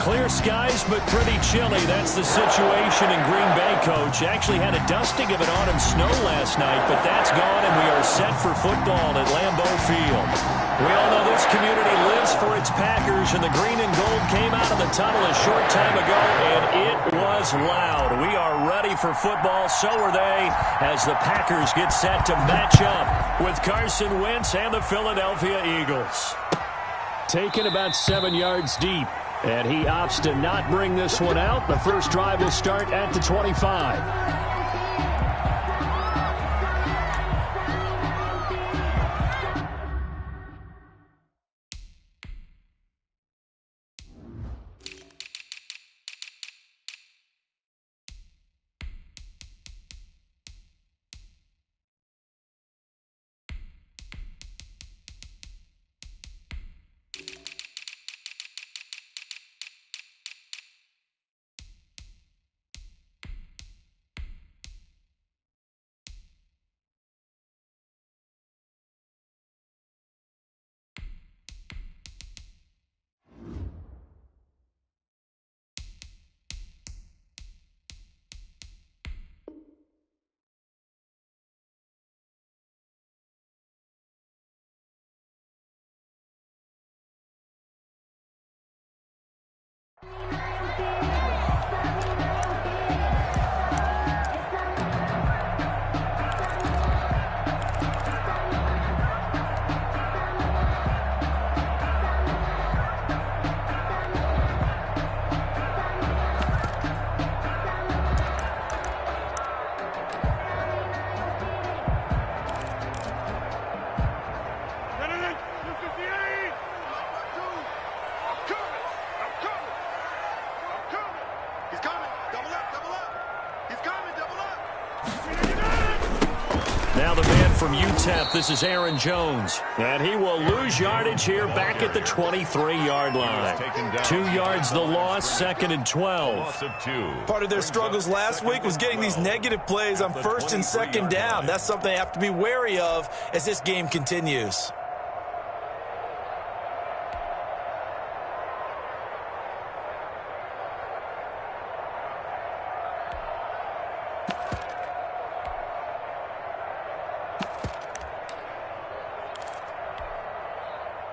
Clear skies, but pretty chilly. That's the situation in Green Bay, Coach. Actually had a dusting of an autumn snow last night, but that's gone, and we are set for football at Lambeau Field. We all know this community lives for its Packers, and the green and gold came out of the tunnel a short time ago, and it was loud. We are ready for football. So are they, as the Packers get set to match up with Carson Wentz and the Philadelphia Eagles. Taken about 7 yards deep. And he opts to not bring this one out. The first drive will start at the 25. Now the man from UTEP, this is Aaron Jones. And he will lose yardage here back at the 23-yard line. 2 yards the loss, 2nd and 12. Part of their struggles last week was getting these negative plays on 1st and 2nd down. That's something they have to be wary of as this game continues.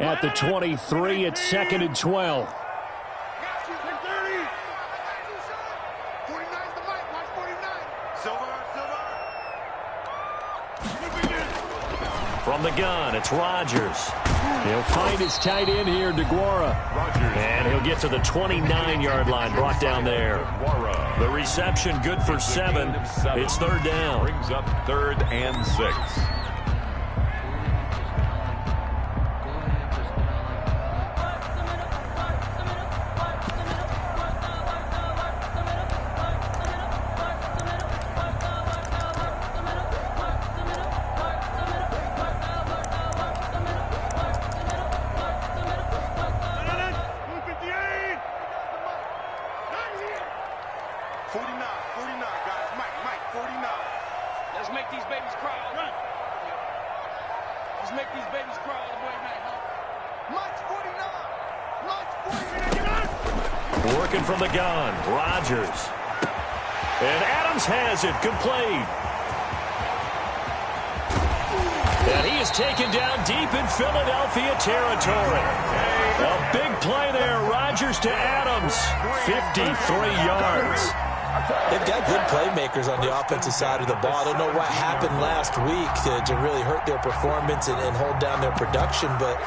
At the 23, it's 2nd and 12. From the gun, it's Rodgers. He'll find his tight end here, DeGuara. And he'll get to the 29-yard line, brought down there. The reception good for 7. It's 3rd down. Brings up 3rd and 6. Working from the gun, Rodgers. And Adams has it, complete. And he is taken down deep in Philadelphia territory. A big play there, Rodgers to Adams, 53 yards. They've got good playmakers on the offensive side of the ball. I don't know what happened last week to really hurt their performance and hold down their production, but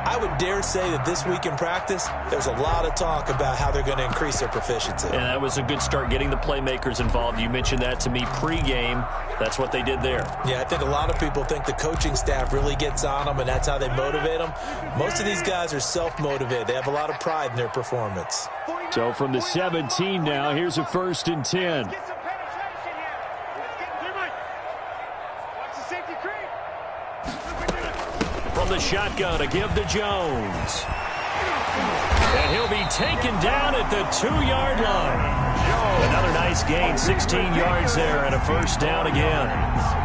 I would dare say that this week in practice, there's a lot of talk about how they're going to increase their proficiency. And that was a good start, getting the playmakers involved. You mentioned that to me pregame. That's what they did there. Yeah, I think a lot of people think the coaching staff really gets on them, and that's how they motivate them. Most of these guys are self-motivated. They have a lot of pride in their performance. So from the 17 now, here's a 1st and 10. From the shotgun, a give to Jones. And he'll be taken down at the 2-yard line. Another nice gain, 16 yards there and a first down again.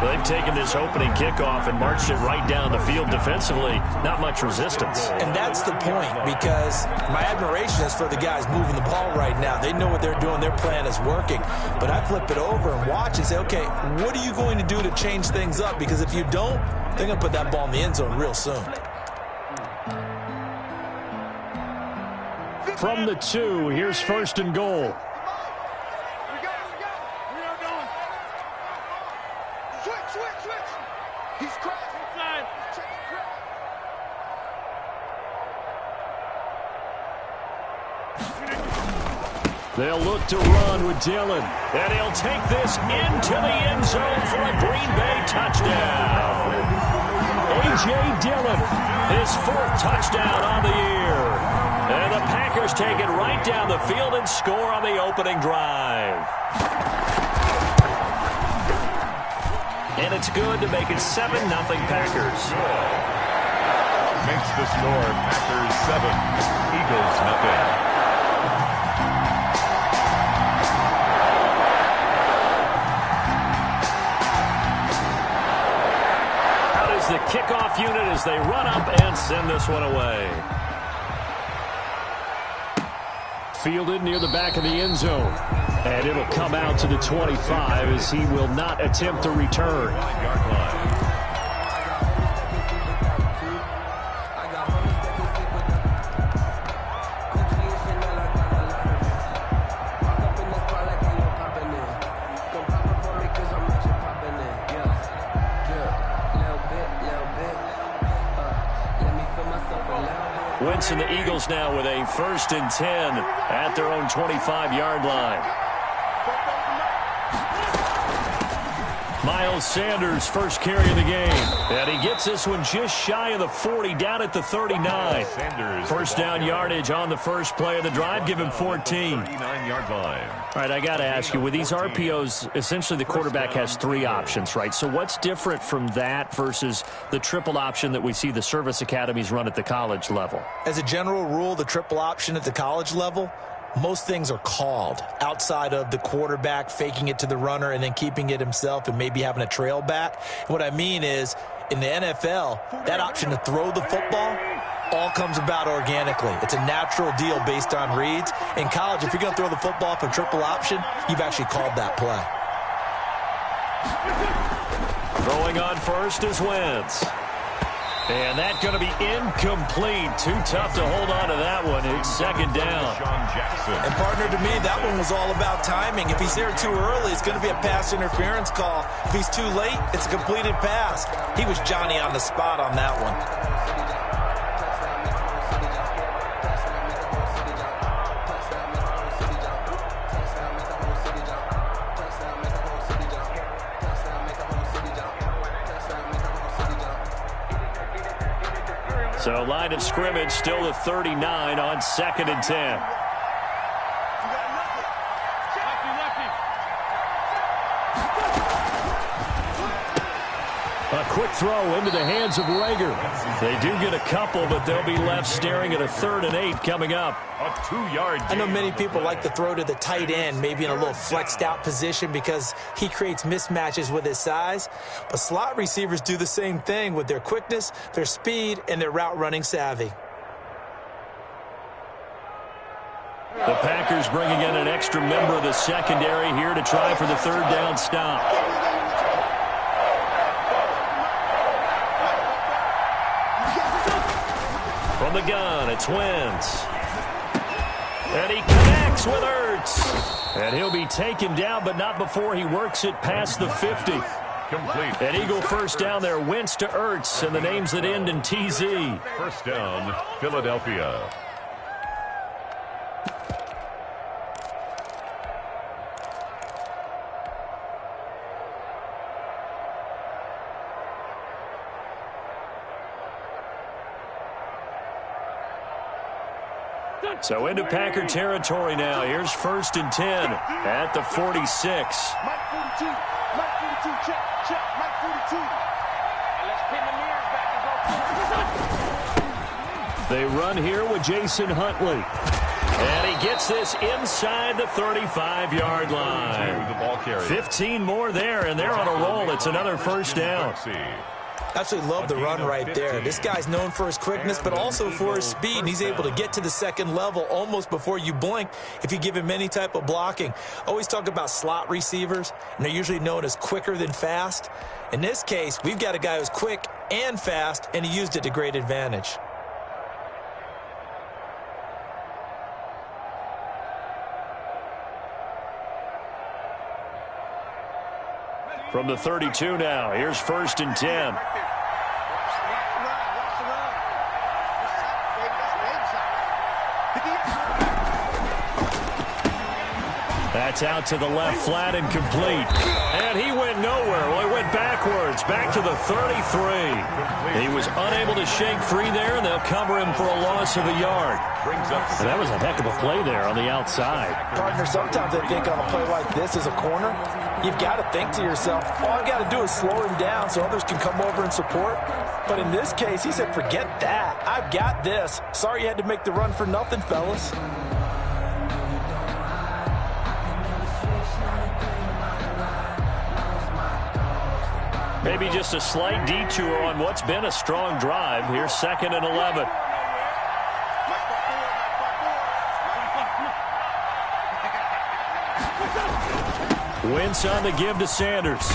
They've taken this opening kickoff and marched it right down the field defensively. Not much resistance. And that's the point, because my admiration is for the guys moving the ball right now. They know what they're doing. Their plan is working. But I flip it over and watch and say, okay, what are you going to do to change things up? Because if you don't, they're going to put that ball in the end zone real soon. From the 2, here's first and goal. They'll look to run with Dillon. And he'll take this into the end zone for a Green Bay touchdown. A.J. Dillon, his 4th touchdown on the year. And the Packers take it right down the field and score on the opening drive. And it's good to make it 7-0 Packers. Makes the score Packers 7, Eagles 0. The kickoff unit as they run up and send this one away. Fielded near the back of the end zone. And it'll come out to the 25 as he will not attempt to return. Wentz and the Eagles now with a 1st and 10 at their own 25-yard line. Miles Sanders, first carry of the game. And he gets this one just shy of the 40, down at the 39. First down yardage on the first play of the drive. Give him 14. 39-yard line. All right, I got to ask you, with these RPOs, essentially the quarterback has 3 options, right? So what's different from that versus the triple option that we see the service academies run at the college level? As a general rule, the triple option at the college level, most things are called outside of the quarterback faking it to the runner and then keeping it himself and maybe having a trail back. What I mean is, in the NFL, that option to throw the football all comes about organically. It's a natural deal based on reads. In college, if you're going to throw the football for triple option, you've actually called that play. Throwing on first is Wentz. And that's going to be incomplete. Too tough to hold on to that one. It's second down. And partner, to me, that one was all about timing. If he's there too early, it's going to be a pass interference call. If he's too late, it's a completed pass. He was Johnny on the spot on that one. So line of scrimmage still the 39 on 2nd and 10. A quick throw into the hands of Rager. They do get a couple, but they'll be left staring at a 3rd and 8 coming up. A 2-yard gain. I know many people like to throw to the tight end, maybe in a little flexed out position because he creates mismatches with his size. But slot receivers do the same thing with their quickness, their speed, and their route running savvy. The Packers bringing in an extra member of the secondary here to try for the 3rd down stop. From the gun, it's Wentz. And he connects with Ertz. And he'll be taken down, but not before he works it past the 50. Complete. An Eagle first down there, Wentz to Ertz, and the names that end in TZ. First down, Philadelphia. So into Packer territory now. Here's 1st and 10 at the 46. Mike 42. Mike 42. Check. Mike 42. And let's pin the mirrors back and go. They run here with Jason Huntley. And he gets this inside the 35-yard line. 15 more there, and they're on a roll. It's another first down. Absolutely love the run right there. This guy's known for his quickness, but also for his speed. And he's able to get to the second level almost before you blink if you give him any type of blocking. Always talk about slot receivers, and they're usually known as quicker than fast. In this case, we've got a guy who's quick and fast, and he used it to great advantage. From the 32 now, here's 1st and 10. That's out to the left, flat and complete. And he went nowhere. Well, he went backwards, back to the 33. He was unable to shake free there, and they'll cover him for a loss of a yard. And that was a heck of a play there on the outside. Partner, sometimes I think on a play like this as a corner, you've got to think to yourself, all I got to do is slow him down so others can come over and support. But in this case, he said, forget that. I've got this. Sorry you had to make the run for nothing, fellas. Maybe just a slight detour on what's been a strong drive. Here's 2nd and 11. Wentz on the give to Sanders.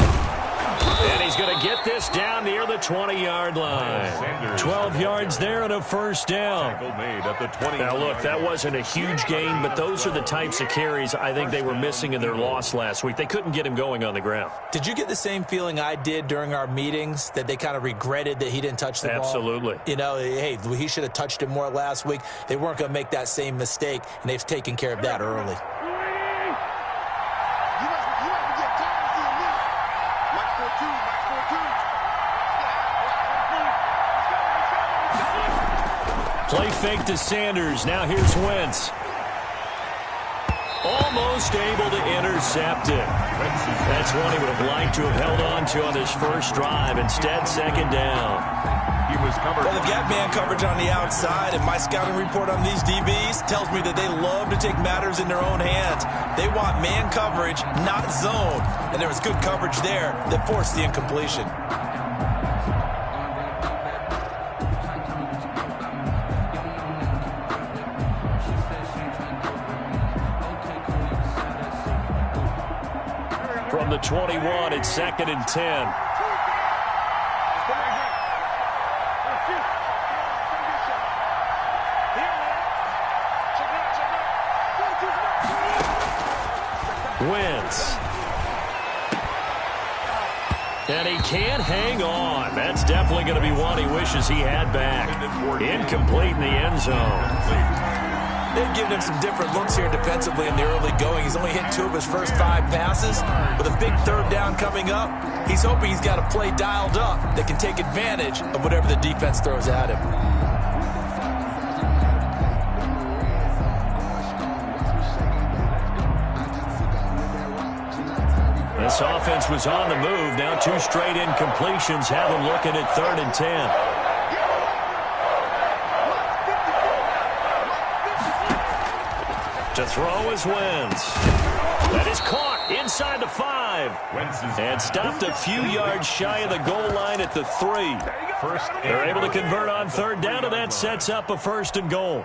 And he's going to get this down near the 20-yard line. 12 yards there and a first down. Now, look, that wasn't a huge gain, but those are the types of carries I think they were missing in their loss last week. They couldn't get him going on the ground. Did you get the same feeling I did during our meetings, that they kind of regretted that he didn't touch the ball? Absolutely. You know, hey, he should have touched it more last week. They weren't going to make that same mistake, and they've taken care of that early. Play fake to Sanders. Now here's Wentz. Almost able to intercept it. That's one he would have liked to have held on to on his first drive. Instead, 2nd down. He was covered. Well, they've got man coverage on the outside, and my scouting report on these DBs tells me that they love to take matters in their own hands. They want man coverage, not zone. And there was good coverage there that forced the incompletion. From the 21, it's 2nd and 10. Wentz. And he can't hang on. That's definitely going to be one he wishes he had back. Incomplete in the end zone. They've given him some different looks here defensively in the early going. He's only hit 2 of his first 5 passes. With a big 3rd down coming up, he's hoping he's got a play dialed up that can take advantage of whatever the defense throws at him. This offense was on the move. Now 2 straight incompletions have them looking at 3rd and 10. To throw is Wentz. That is caught inside the 5. And stopped a few yards shy of the goal line at the 3. They're able to convert on 3rd down, and that sets up a 1st and goal.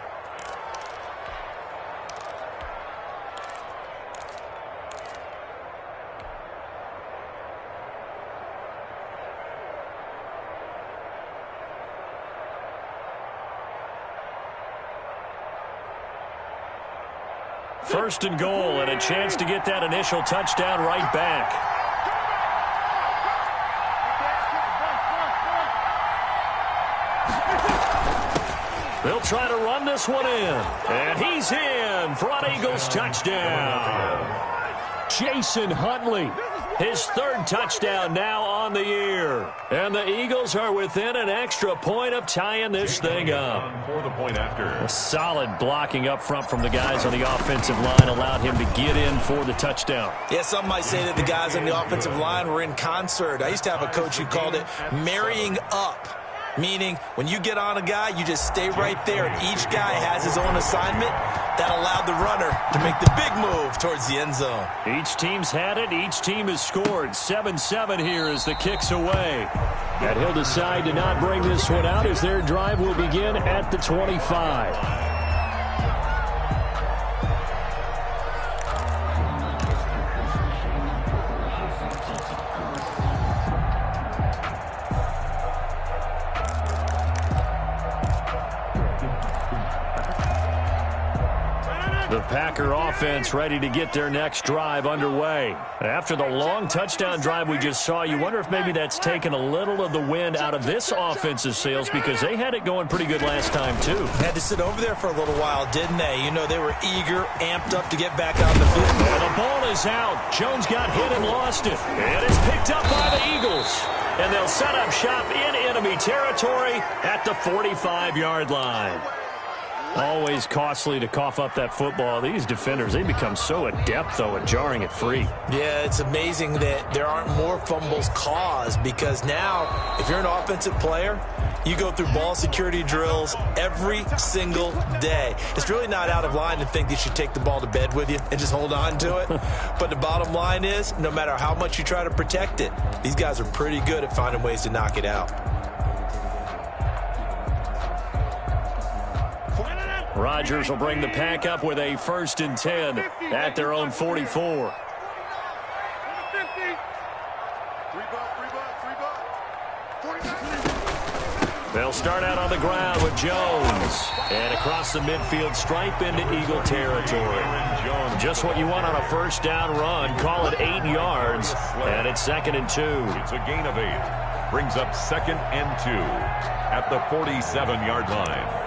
First and goal, and a chance to get that initial touchdown right back. They'll try to run this one in. And he's in. Front Eagles touchdown. Jason Huntley. His 3rd touchdown now on the year. And the Eagles are within an extra point of tying this thing up. For the point after. A solid blocking up front from the guys on the offensive line allowed him to get in for the touchdown. Yeah, some might say that the guys on the offensive line were in concert. I used to have a coach who called it marrying up. Meaning, when you get on a guy, you just stay right there, and each guy has his own assignment. That allowed the runner to make the big move towards the end zone. Each team's had it. Each team has scored. 7-7 here as the kick's away. And he'll decide to not bring this one out as their drive will begin at the 25. The Packer offense ready to get their next drive underway. After the long touchdown drive we just saw, you wonder if maybe that's taken a little of the wind out of this offensive sails because they had it going pretty good last time, too. Had to sit over there for a little while, didn't they? You know, they were eager, amped up to get back on the field. And the ball is out. Jones got hit and lost it. And it's picked up by the Eagles. And they'll set up shop in enemy territory at the 45-yard line. Always costly to cough up that football. These defenders, they become so adept, though, at jarring it free. Yeah, it's amazing that there aren't more fumbles caused because now, if you're an offensive player, you go through ball security drills every single day. It's really not out of line to think you should take the ball to bed with you and just hold on to it. But the bottom line is, no matter how much you try to protect it, these guys are pretty good at finding ways to knock it out. Rodgers will bring the Pack up with a 1st and 10 at their own 44. They'll start out on the ground with Jones. And across the midfield stripe into Eagle territory. Just what you want on a 1st down run. Call it 8 yards. And it's 2nd and 2. It's a gain of 8. Brings up 2nd and 2 at the 47-yard line.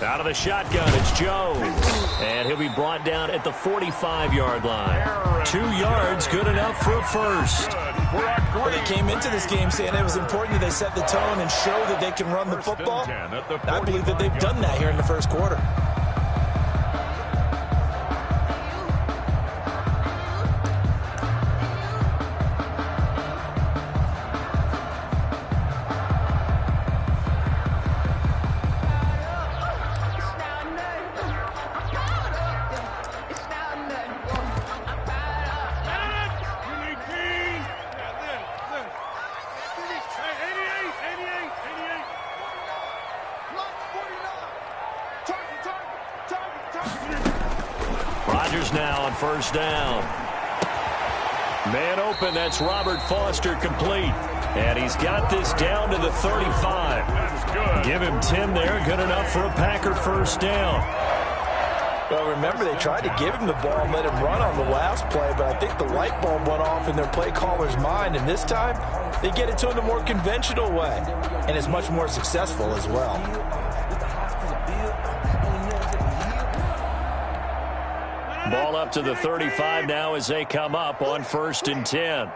Out of the shotgun, it's Jones. And he'll be brought down at the 45-yard line. 2 yards, good enough for a 1st. Well, they came into this game saying it was important that they set the tone and show that they can run the football. And I believe that they've done that here in the 1st quarter. Rodgers now on 1st down. Man open, that's Robert Foster complete. And he's got this down to the 35. Give him 10 there, good enough for a Packer 1st down. Well, remember, they tried to give him the ball and let him run on the last play, but I think the light bulb went off in their play caller's mind, and this time they get it to him the more conventional way, and it's much more successful as well. Ball up to the 35 now as they come up on 1st and 10.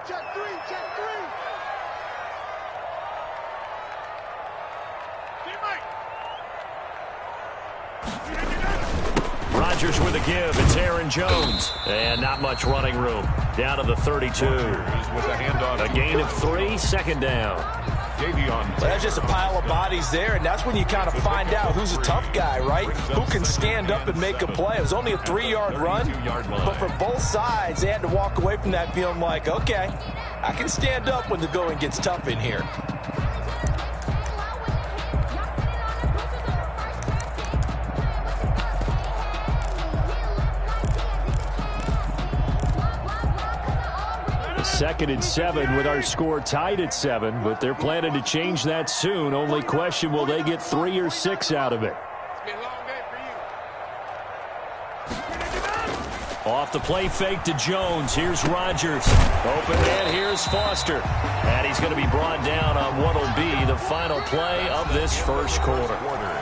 Rodgers with a give. It's Aaron Jones. And not much running room. Down to the 32. A gain of 3, 2nd down. Well, that's just a pile of bodies there, and that's when you kind of find out who's a tough guy, right? Who can stand up and make a play. It was only a 3-yard run, but for both sides, they had to walk away from that feeling like, okay, I can stand up when the going gets tough in here. Second and 7 with our score tied at 7, but they're planning to change that soon. Only question, will they get 3 or 6 out of it? Off the play fake to Jones. Here's Rodgers. Open man. Here's Foster. And he's going to be brought down on what will be the final play of this 1st quarter.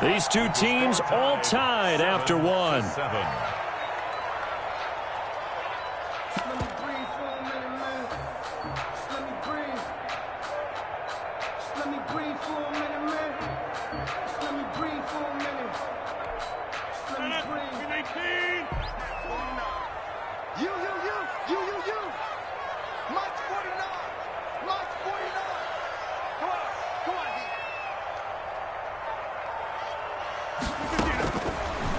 These two teams all tied after 1.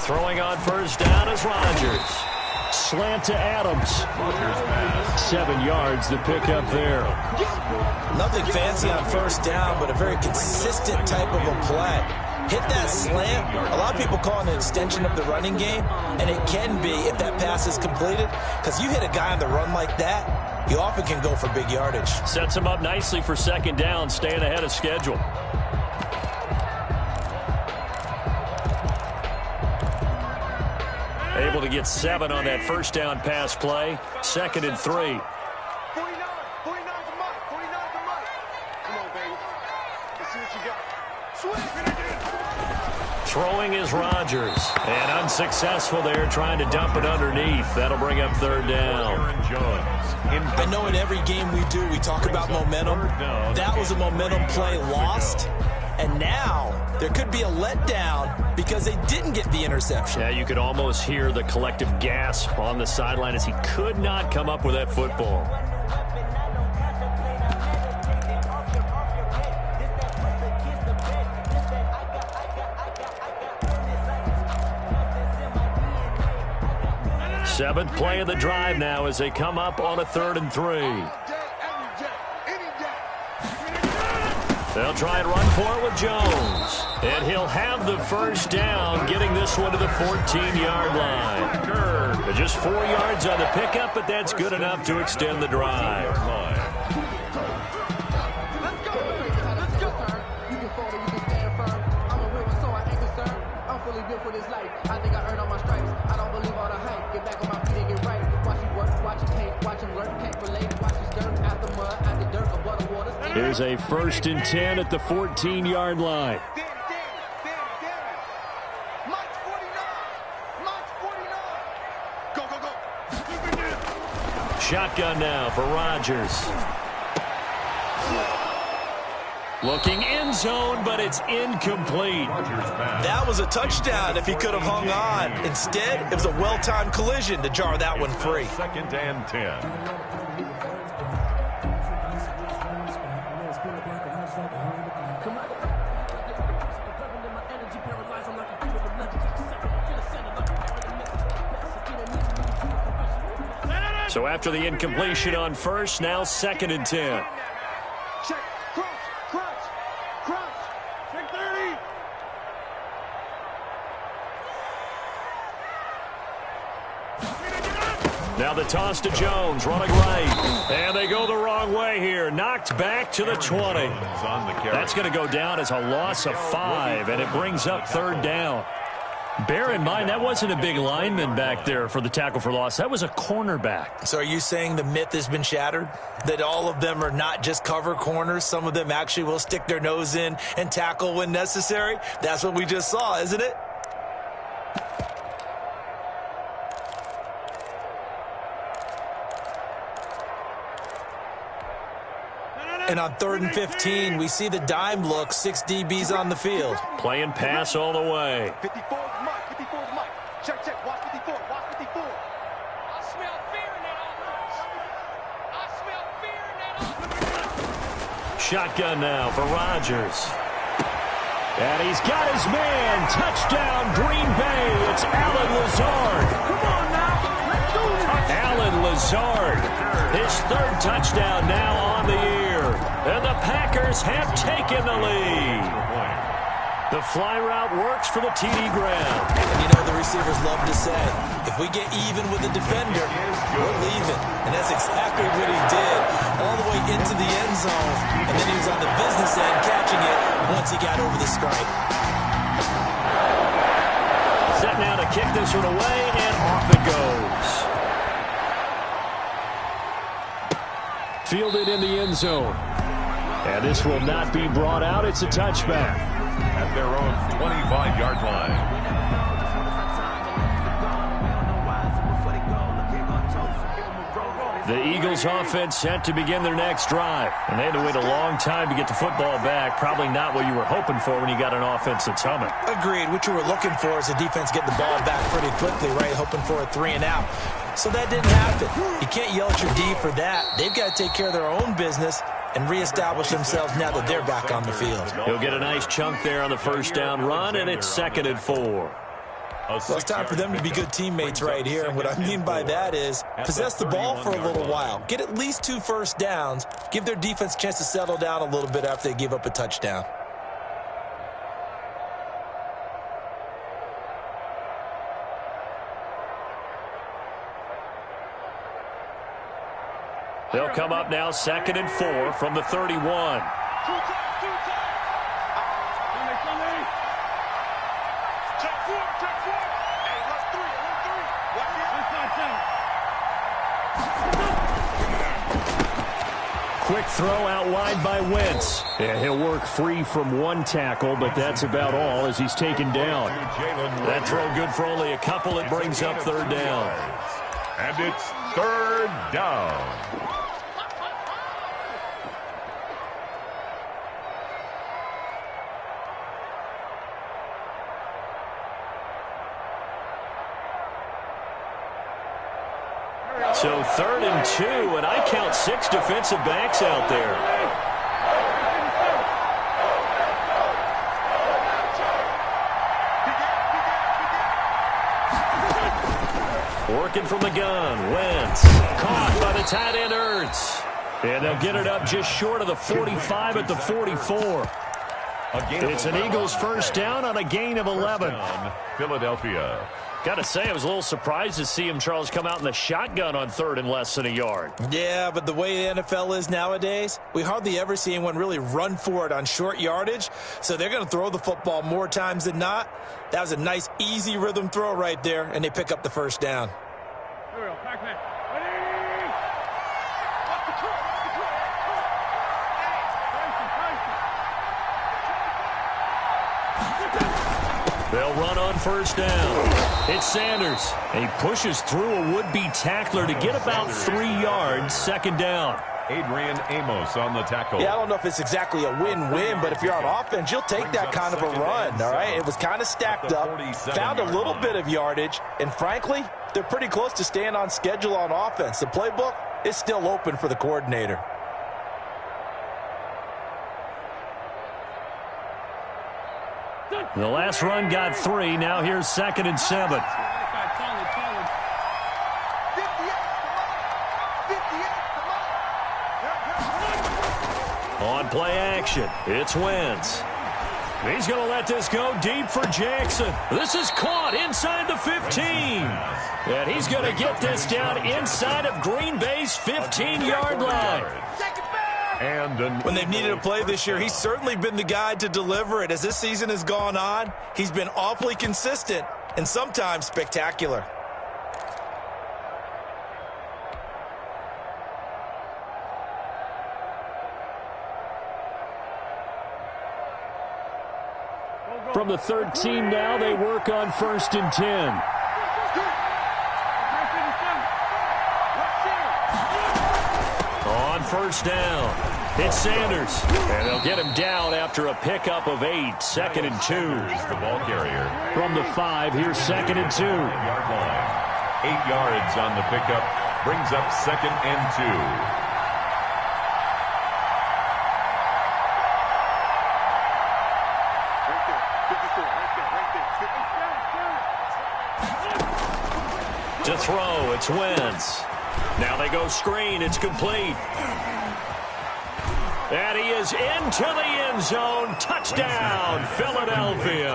Throwing on first down is Rodgers. Slant to Adams. 7 yards, the pickup there. Nothing fancy on first down, but a very consistent type of a play. Hit that slant. A lot of people call it an extension of the running game, and it can be if that pass is completed, because you hit a guy on the run like that, you often can go for big yardage. Sets him up nicely for second down, staying ahead of schedule. Able to get 7 on that first down pass play. 2nd and 3. 49 for Mike. 49 for Mike. Come on, baby. Let's see what you got. Swing it again. Throwing is Rodgers. And unsuccessful there, trying to dump it underneath. That'll bring up 3rd down. I know in every game we do, we talk about momentum. That was a momentum play lost. And now there could be a letdown because they didn't get the interception. Yeah, you could almost hear the collective gasp on the sideline as he could not come up with that football. Seventh play of the drive now as they come up on a 3rd and 3. They'll try and run for it with Jones. And he'll have the first down, getting this one to the 14-yard line. Just 4 yards on the pickup, but that's good enough to extend the drive. Here's a 1st and 10 at the 14-yard line. Mike's 49. Mike's 49. Go, go, go. Shotgun now for Rodgers. Looking end zone, but it's incomplete. That was a touchdown if he could have hung on. Instead, it was a well-timed collision to jar that one free. 2nd and 10. So after the incompletion on first, now 2nd and 10. Check, crouch. Check 30. Now the toss to Jones, running right. And they go the wrong way here. Knocked back to the 20. That's going to go down as a loss of 5, and it brings up 3rd down. Bear in mind, that wasn't a big lineman back there for the tackle for loss. That was a cornerback. So are you saying the myth has been shattered? That all of them are not just cover corners? Some of them actually will stick their nose in and tackle when necessary? That's what we just saw, isn't it? And on 3rd and 15, we see the dime look, 6 DBs on the field. Playing pass all the way. 54 is Mike. 54 is Mike. Check. Watch 54. Watch 54. I smell fear in that offense. Shotgun now for Rodgers. And he's got his man. Touchdown, Green Bay. It's Allen Lazard. Come on now. Let's do it. Allen Lazard. His 3rd touchdown now on the year. And the Packers have taken the lead. The fly route works for the TD ground. And you know the receivers love to say, if we get even with the defender, we're leaving. And that's exactly what he did, all the way into the end zone. And then he was on the business end catching it once he got over the stripe. Set now to kick this one away, and off it goes. Fielded in the end zone. And this will not be brought out. It's a touchback. At their own 25-yard line. The Eagles offense set to begin their next drive. And they had to wait a long time to get the football back. Probably not what you were hoping for when you got an offense that's humming. Agreed. What you were looking for is the defense getting the ball back pretty quickly, right? Hoping for a 3 and out. So that didn't happen. You can't yell at your D for that. They've got to take care of their own business and reestablish themselves now that they're back on the field. He'll get a nice chunk there on the first down run, and it's 2nd and 4. Well, it's time for them to be good teammates right here. And what I mean by that is possess the ball for a little while. Get at least 2 first downs. Give their defense a chance to settle down a little bit after they give up a touchdown. They'll come up now 2nd and 4 from the 31. Quick throw out wide by Wentz. Yeah, he'll work free from 1 tackle, but that's about all as he's taken down. That throw good for only a couple. It brings up 3rd down. And it's 3rd down. So 3rd and 2, and I count 6 defensive backs out there. Working from the gun, Wentz. Caught by the tight end, Ertz. And they'll get it up just short of the 45 at the 44. It's an Eagles first down on a gain of 11. Philadelphia. Got to say, I was a little surprised to see him, Charles, come out in the shotgun on 3rd and less than a yard. Yeah, but the way the NFL is nowadays, we hardly ever see anyone really run for it on short yardage. So they're going to throw the football more times than not. That was a nice, easy rhythm throw right there, and they pick up the first down. They'll run on first down. It's Sanders. And he pushes through a would-be tackler to get about 3 yards, 2nd down. Adrian Amos on the tackle. Yeah, I don't know if it's exactly a win-win, but if you're on offense, you'll take that kind of a run, all right? It was kind of stacked up, found a little bit of yardage, and frankly, they're pretty close to staying on schedule on offense. The playbook is still open for the coordinator. The last run got 3. Now here's 2nd and 7. On play action, it's Wentz. He's going to let this go deep for Jackson. This is caught inside the 15. And he's going to get this down inside of Green Bay's 15-yard line. When they've needed a play this year, he's certainly been the guy to deliver it. As this season has gone on, he's been awfully consistent and sometimes spectacular. From the 13 now, they work on 1st and 10. On first down, it's Sanders. And they'll get him down after a pickup of 8, 2nd and 2. The ball carrier. From the 5, here's 2nd and 2. 8-yard line. 8 yards on the pickup. Brings up 2nd and 2. To throw, it's Wentz. Now they go screen, it's complete. And he is into the end zone. Touchdown, Philadelphia.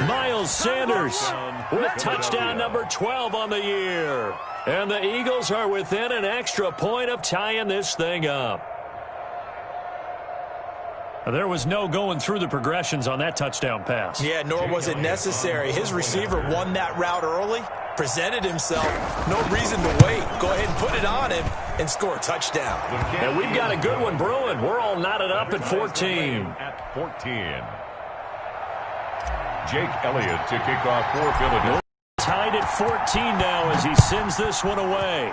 Miles Sanders with touchdown number 12 on the year. And the Eagles are within an extra point of tying this thing up. There was no going through the progressions on that touchdown pass. Yeah, nor was it necessary. His receiver won that route early, presented himself, no reason to wait. Go ahead and put it on him and score a touchdown. And we've got a good one brewing. We're all knotted up at 14. At 14. Jake Elliott to kick off for Philadelphia. Tied at 14 now as he sends this one away.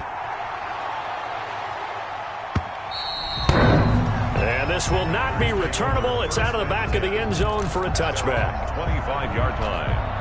And this will not be returnable. It's out of the back of the end zone for a touchback. 25-yard line.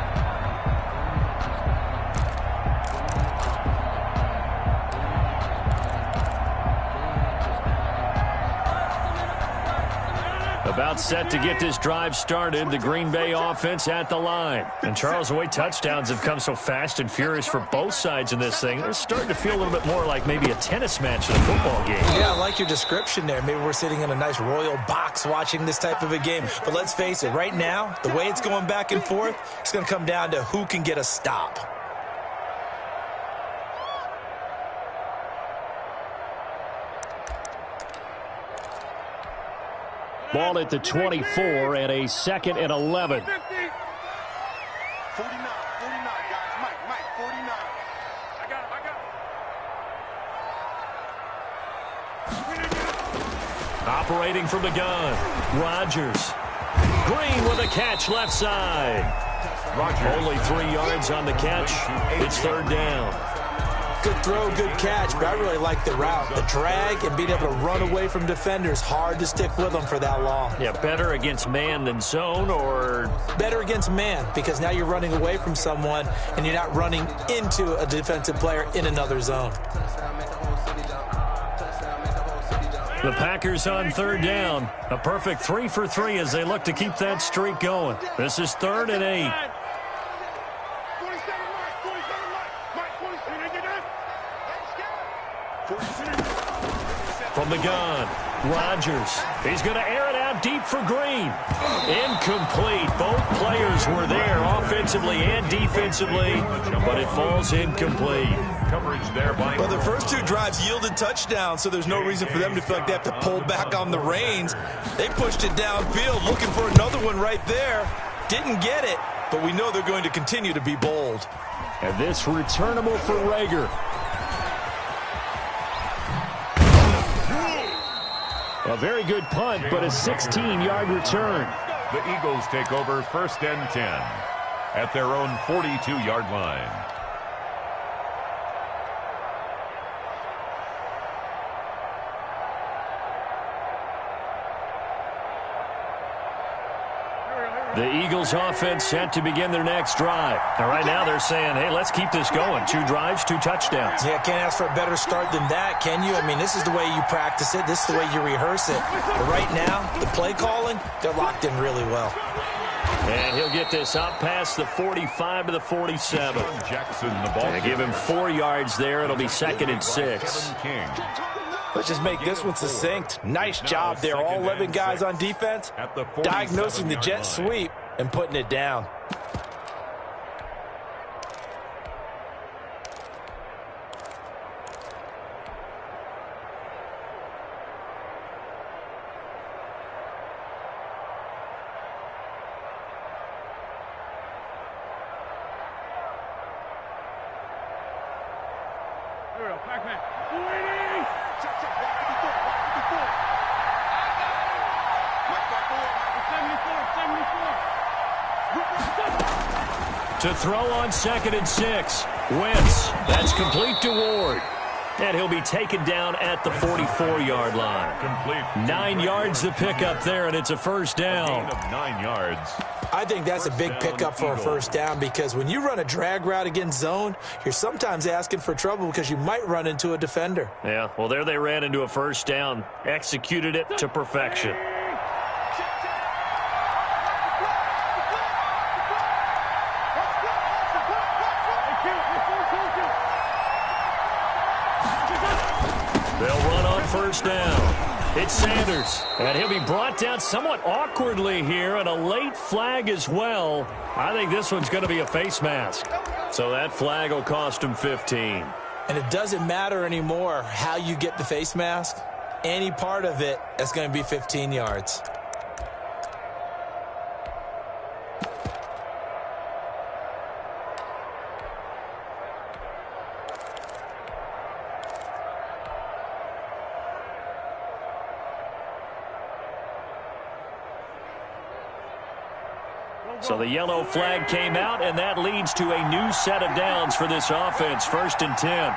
About set to get this drive started. The Green Bay offense at the line. And Charles, the way touchdowns have come so fast and furious for both sides in this thing, it's starting to feel a little bit more like maybe a tennis match than a football game. Yeah, I like your description there. Maybe we're sitting in a nice royal box watching this type of a game. But let's face it, right now, the way it's going back and forth, it's going to come down to who can get a stop. Ball at the 24 and a 2nd and 11. 49, 49, guys. Mike, 49. I got it. Operating from the gun. Rodgers. Green with a catch left side. Rodgers. Only 3 yards on the catch. It's 3rd down. Good throw, good catch, but I really like the route. The drag and being able to run away from defenders, hard to stick with them for that long. Yeah, better against man than zone, or better against man, because now you're running away from someone and you're not running into a defensive player in another zone. the Packers on 3rd down. A perfect 3 for 3 as they look to keep that streak going. This is 3rd and 8. From the gun, Rodgers. He's going to air it out deep for Green. Incomplete. Both players were there offensively and defensively, but it falls incomplete. Coverage there by... Well, the first 2 drives yielded touchdowns, so there's no reason for them to feel like they have to pull back on the reins. They pushed it downfield, looking for another one right there. Didn't get it, but we know they're going to continue to be bold. And this returnable for Rager. A very good punt, but a 16-yard return. The Eagles take over 1st and 10 at their own 42-yard line. The Eagles offense set to begin their next drive. Now, right now they're saying, hey, let's keep this going. 2 drives, 2 touchdowns. Yeah, can't ask for a better start than that, can you? I mean, this is the way you practice it. This is the way you rehearse it. But right now, the play calling, they're locked in really well. And he'll get this up past the 45 to the 47. Jackson, the ball. They give him 4 yards there. It'll be 2nd and 6. Let's just make this one succinct. Nice job there. All 11 guys on defense, diagnosing the jet sweep and putting it down. To throw on 2nd and 6. Wentz. That's complete to Ward. And he'll be taken down at the 44-yard line. 9 yards to pick up there, and it's a 1st down. 9 yards. I think that's a big pickup for a 1st down, because when you run a drag route against zone, you're sometimes asking for trouble because you might run into a defender. Yeah, well, there they ran into a 1st down. Executed it to perfection. They'll run on 1st down. It's Sanders, and he'll be brought down somewhat awkwardly here, and a late flag as well. I think this one's going to be a face mask. So that flag will cost him 15. And it doesn't matter anymore how you get the face mask. Any part of it, that's going to be 15 yards. So the yellow flag came out, and that leads to a new set of downs for this offense. 1st and 10.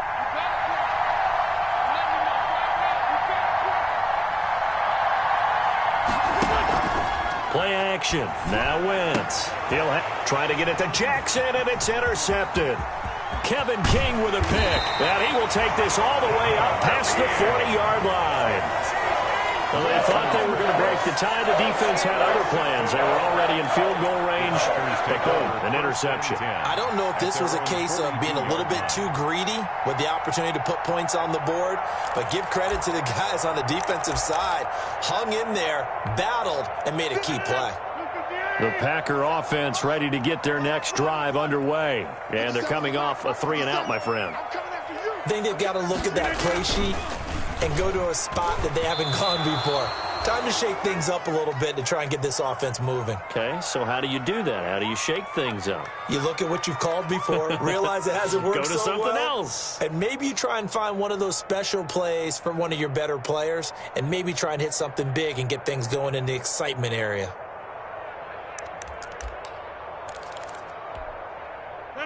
Play action. Now Wentz. He'll try to get it to Jackson, and it's intercepted. Kevin King with a pick. And he will take this all the way up past the 40-yard line. Well, they thought they were going to break the tie. The defense had other plans. They were already in field goal range. But boom, an interception. I don't know if this was a case of being a little bit too greedy with the opportunity to put points on the board, but give credit to the guys on the defensive side. Hung in there, battled, and made a key play. The Packer offense ready to get their next drive underway. And they're coming off a 3-and-out, my friend. I think they've got to look at that play sheet and go to a spot that they haven't gone before. Time to shake things up a little bit to try and get this offense moving. Okay, so how do you do that? How do you shake things up? You look at what you've called before, realize it hasn't worked Go to so something well, else. and maybe you try and find one of those special plays for one of your better players, and maybe try and hit something big and get things going in the excitement area.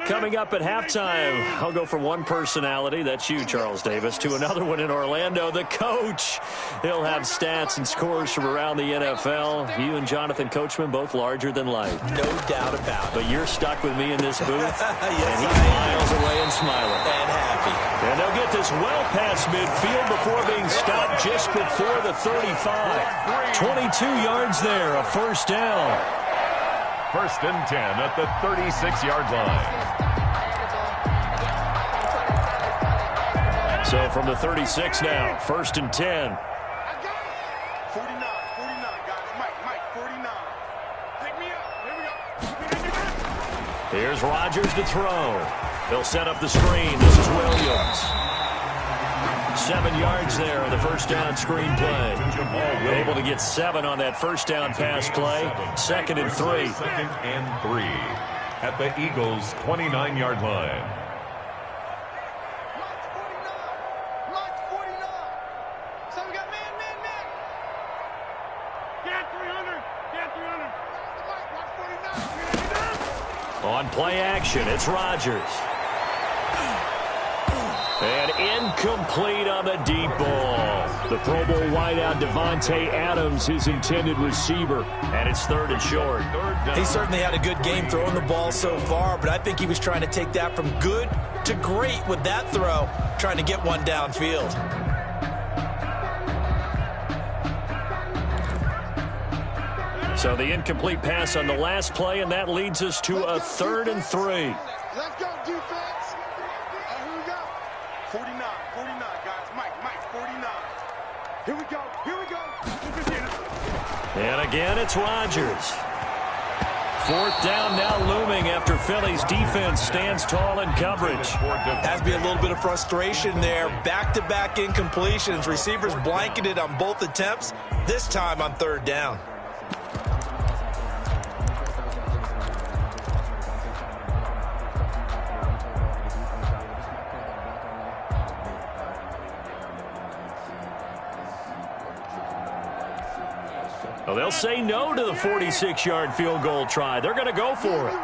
Coming up at halftime, I'll go from one personality, that's you, Charles Davis, to another one in Orlando, the coach. He'll have stats and scores from around the NFL. You and Jonathan Coachman, both larger than life. No doubt about it. But you're stuck with me in this booth, Yes, and he's miles away and smiling. And happy. And they'll get this well past midfield before being stopped just before the 35. 22 yards there, a first down. First and 10 at the 36-yard line. So from the 36 now, first and 10. 49, 49, guys. Mike, 49. Pick me up. Here we go. Here's Rodgers to throw. They'll set up the screen. This is Williams. 7 yards there on the first down screen play. Able to get 7 on that first down pass play. Second and 3. Second and 3 at the Eagles' 29-yard line. Mike, 49. So we got man. Get 300. Get 300. Mike, 49. On play action, it's Rodgers. And incomplete on the deep ball. The Pro Bowl wideout Devontae Adams, his intended receiver. And it's third and short. He certainly had a good game throwing the ball so far, but I think he was trying to take that from good to great with that throw, trying to get one downfield. So the incomplete pass on the last play, and that leads us to a third and 3. Let's go, defense. Here we go. 49, guys. Mike, 49. Here we go. And again, it's Rodgers. Fourth down now looming after Philly's defense stands tall in coverage. Has to be a little bit of frustration there. Back-to-back incompletions. Receivers blanketed on both attempts, this time on third down. Well, they'll say no to the 46-yard field goal try. They're going to go for it.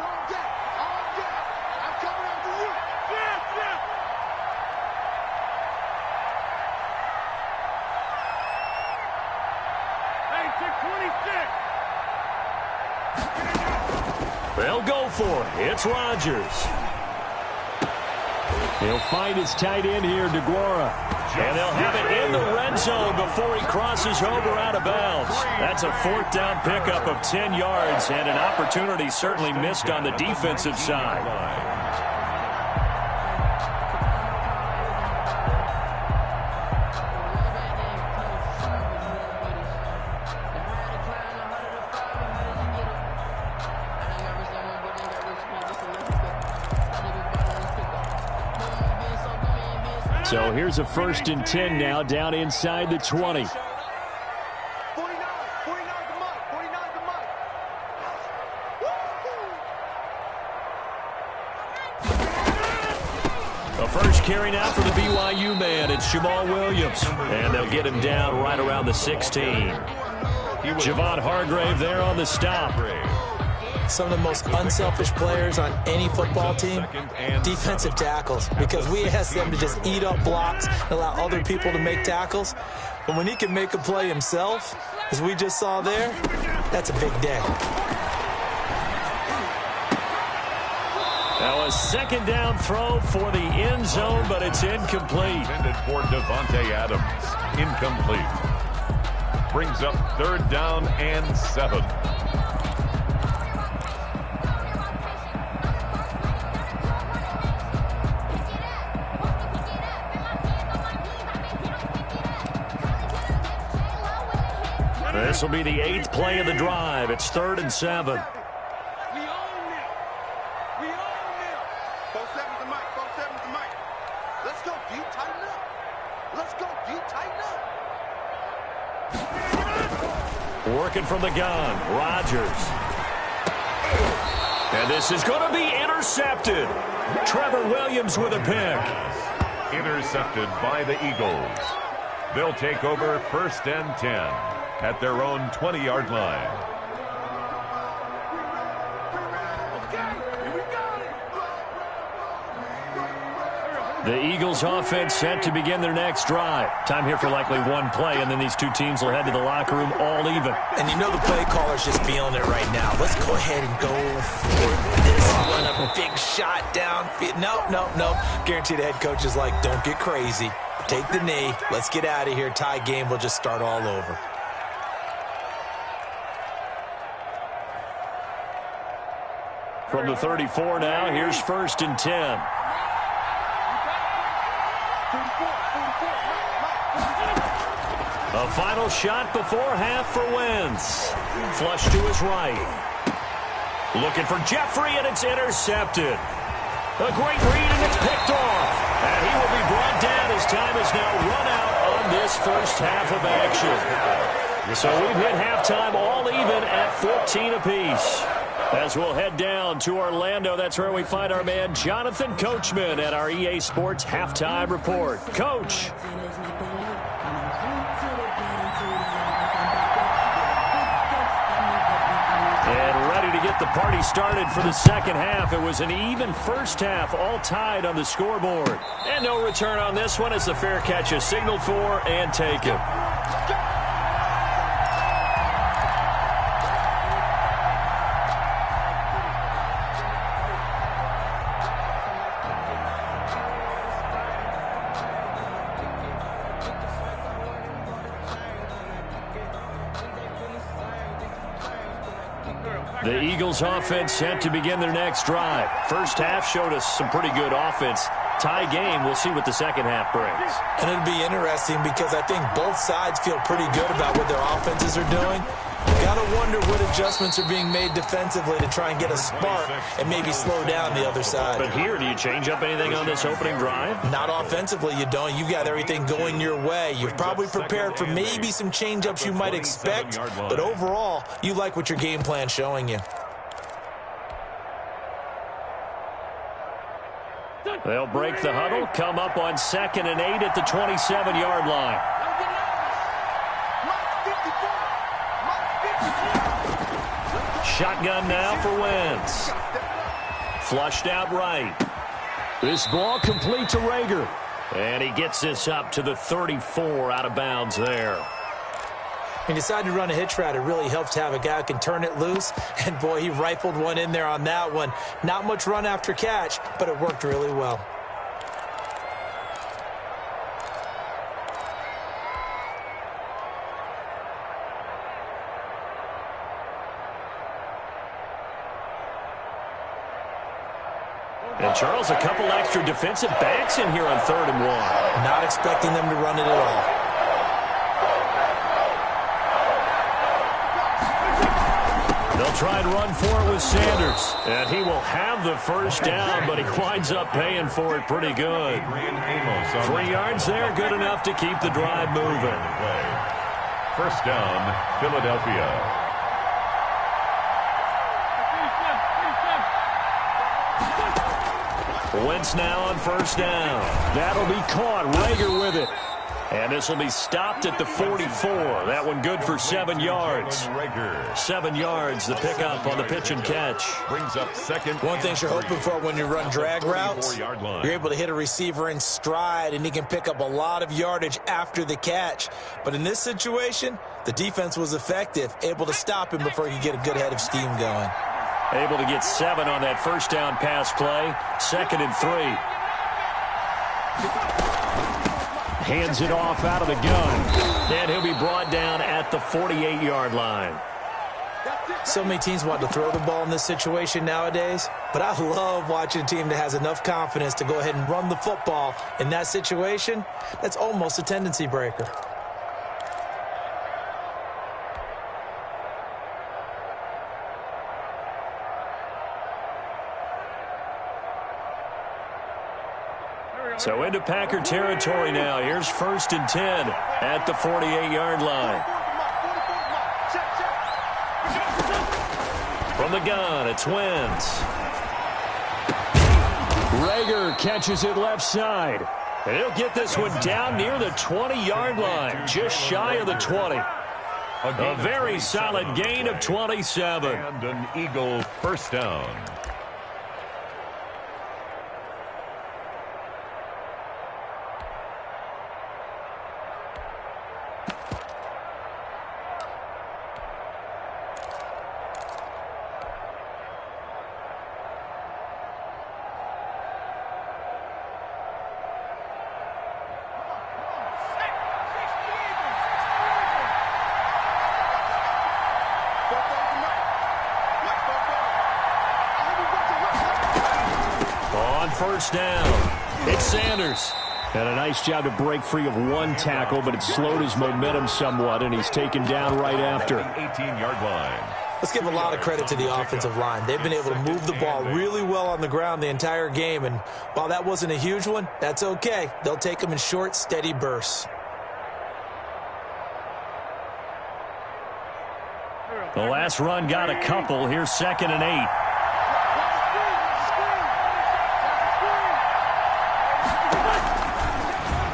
They'll go for it. It's Rodgers. He'll find his tight end here, DeGuara. And they'll have it in the red zone before he crosses over out of bounds. That's a fourth down pickup of 10 yards and an opportunity certainly missed on the defensive side. So here's a first and 10 now down inside the 20. 49 to Mike. The first carry now for the BYU man. It's Jamal Williams. And they'll get him down right around the 16. Javon Hargrave there on the stop. Some of the most unselfish players on any football team, defensive tackles, because we ask them to just eat up blocks and allow other people to make tackles. But when he can make a play himself, as we just saw there, that's a big day. Now a second down throw for the end zone, but it's incomplete. Intended for Devontae Adams. Incomplete. Brings up 3rd down and 7. This will be the 8th play of the drive. It's 3rd and 7. We own them. We own them. 4-7's the mic. 4-7's the mic. Let's go, D. Tighten up. Let's go, D. Tighten up. Working from the gun, Rodgers. And this is going to be intercepted. Trevor Williams with a pick. Intercepted by the Eagles. They'll take over 1st and 10 at their own 20-yard line. The Eagles offense set to begin their next drive. Time here for likely one play, and then these two teams will head to the locker room all even. And you know the play caller's just feeling it right now. Let's go ahead and go for this one. A big shot down. No. Guarantee the head coach is like, don't get crazy. Take the knee. Let's get out of here. Tie game. We'll just start all over. From the 34 now, here's 1st and 10. A final shot before half for Wentz. Flush to his right. Looking for Jeffrey, and it's intercepted. A great read, and it's picked off. And he will be brought down as time is now run out on this first half of action. So we've hit halftime all even at 14 apiece. As we'll head down to Orlando, that's where we find our man Jonathan Coachman at our EA Sports Halftime Report. Coach. And ready to get the party started for the second half. It was an even first half, all tied on the scoreboard. And no return on this one as the fair catch is signaled for and taken. The Eagles offense set to begin their next drive. First half showed us some pretty good offense. Tie game, we'll see what the second half brings. And it'll be interesting because I think both sides feel pretty good about what their offenses are doing. Got to wonder what adjustments are being made defensively to try and get a spark and maybe slow down the other side. But here, do you change up anything on this opening drive? Not offensively, you don't. You've got everything going your way. You've probably prepared for maybe some change-ups you might expect, but overall, you like what your game plan's showing you. They'll break the huddle, come up on 2nd and 8 at the 27-yard line. Shotgun now for Wentz. Flushed out right. This ball complete to Rager. And he gets this up to the 34 out of bounds there. He decided to run a hitch route. It really helps to have a guy who can turn it loose. And, boy, he rifled one in there on that one. Not much run after catch, but it worked really well. And, Charles, a couple extra defensive backs in here on 3rd and 1. Not expecting them to run it at all. They'll try and run for it with Sanders. And he will have the first down, but he winds up paying for it pretty good. 3 yards there, good enough to keep the drive moving. First down, Philadelphia. Wentz now on first down. That'll be caught. Rager with it. And this will be stopped at the 44. That one good for 7 yards. 7 yards, the pickup on the pitch and catch. Brings up second. One thing you're hoping for when you run drag routes, you're able to hit a receiver in stride, and he can pick up a lot of yardage after the catch. But in this situation, the defense was effective, able to stop him before he could get a good head of steam going. Able to get 7 on that first down pass play. 2nd and 3. Hands it off out of the gun. And he'll be brought down at the 48-yard line. So many teams want to throw the ball in this situation nowadays, but I love watching a team that has enough confidence to go ahead and run the football in that situation. That's almost a tendency breaker. So into Packer territory now. Here's 1st and 10 at the 48-yard line. From the gun, it's Wentz. Rager catches it left side. And he'll get this one down near the 20-yard line, just shy of the 20. A very solid gain of 27. And an Eagle first down. First down. It's Sanders. Had a nice job to break free of one tackle, but it slowed his momentum somewhat, and he's taken down right after. 18-yard line. Let's give a lot of credit to the offensive line. They've been able to move the ball really well on the ground the entire game, and while that wasn't a huge one, that's okay. They'll take them in short, steady bursts. The last run got a couple. Here's 2nd and 8.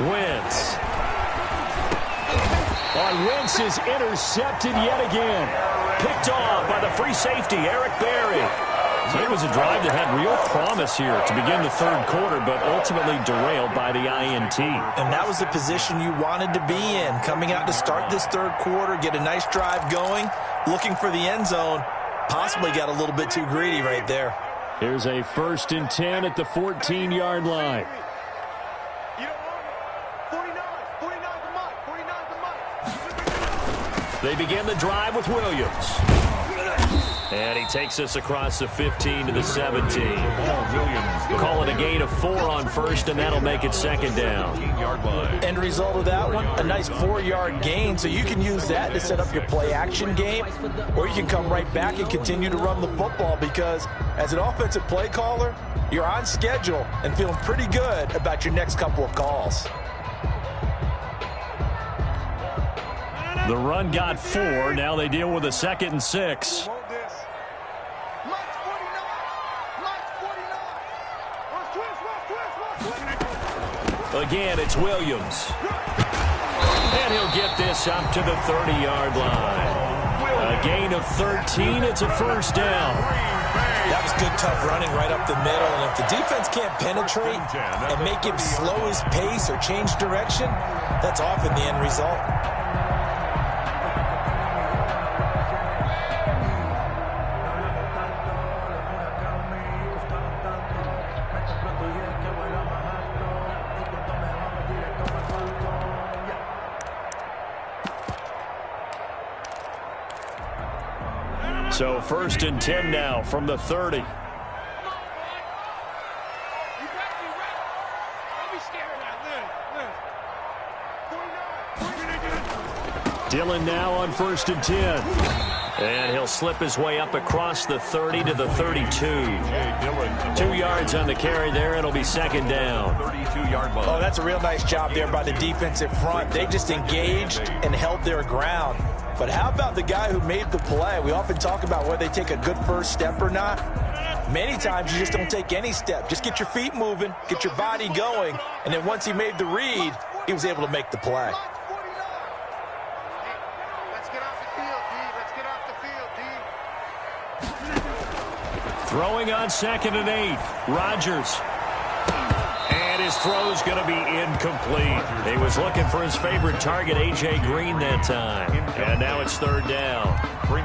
Wentz. Wentz is intercepted yet again. Picked off by the free safety, Eric Berry. So it was a drive that had real promise here to begin the 3rd quarter, but ultimately derailed by the INT. And that was the position you wanted to be in. Coming out to start this 3rd quarter, get a nice drive going, looking for the end zone. Possibly got a little bit too greedy right there. Here's a 1st and 10 at the 14-yard line. They begin the drive with Williams. And he takes us across the 15 to the 17. Call it a gain of 4 on 1st, and that'll make it 2nd down. End result of that one, a nice 4-yard gain, so you can use that to set up your play-action game, or you can come right back and continue to run the football because as an offensive play caller, you're on schedule and feeling pretty good about your next couple of calls. The run got 4. Now they deal with a 2nd and 6. Again, it's Williams. And he'll get this up to the 30-yard line. A gain of 13. It's a 1st down. That was good, tough running right up the middle. And if the defense can't penetrate and make him slow his pace or change direction, that's often the end result. So 1st and 10 now from the 30. Dillon now on 1st and 10. And he'll slip his way up across the 30 to the 32. 2 yards on the carry there. It'll be 2nd down. 32-yard line. Oh, that's a real nice job there by the defensive front. They just engaged and held their ground. But how about the guy who made the play? We often talk about whether they take a good first step or not. Many times you just don't take any step. Just get your feet moving, get your body going, and then once he made the read, he was able to make the play. Let's get off the field, D. Let's get off the field, D. Throwing on 2nd and 8. Rodgers. And his throw's going to be incomplete. He was looking for his favorite target, A.J. Green, that time. And now it's 3rd down.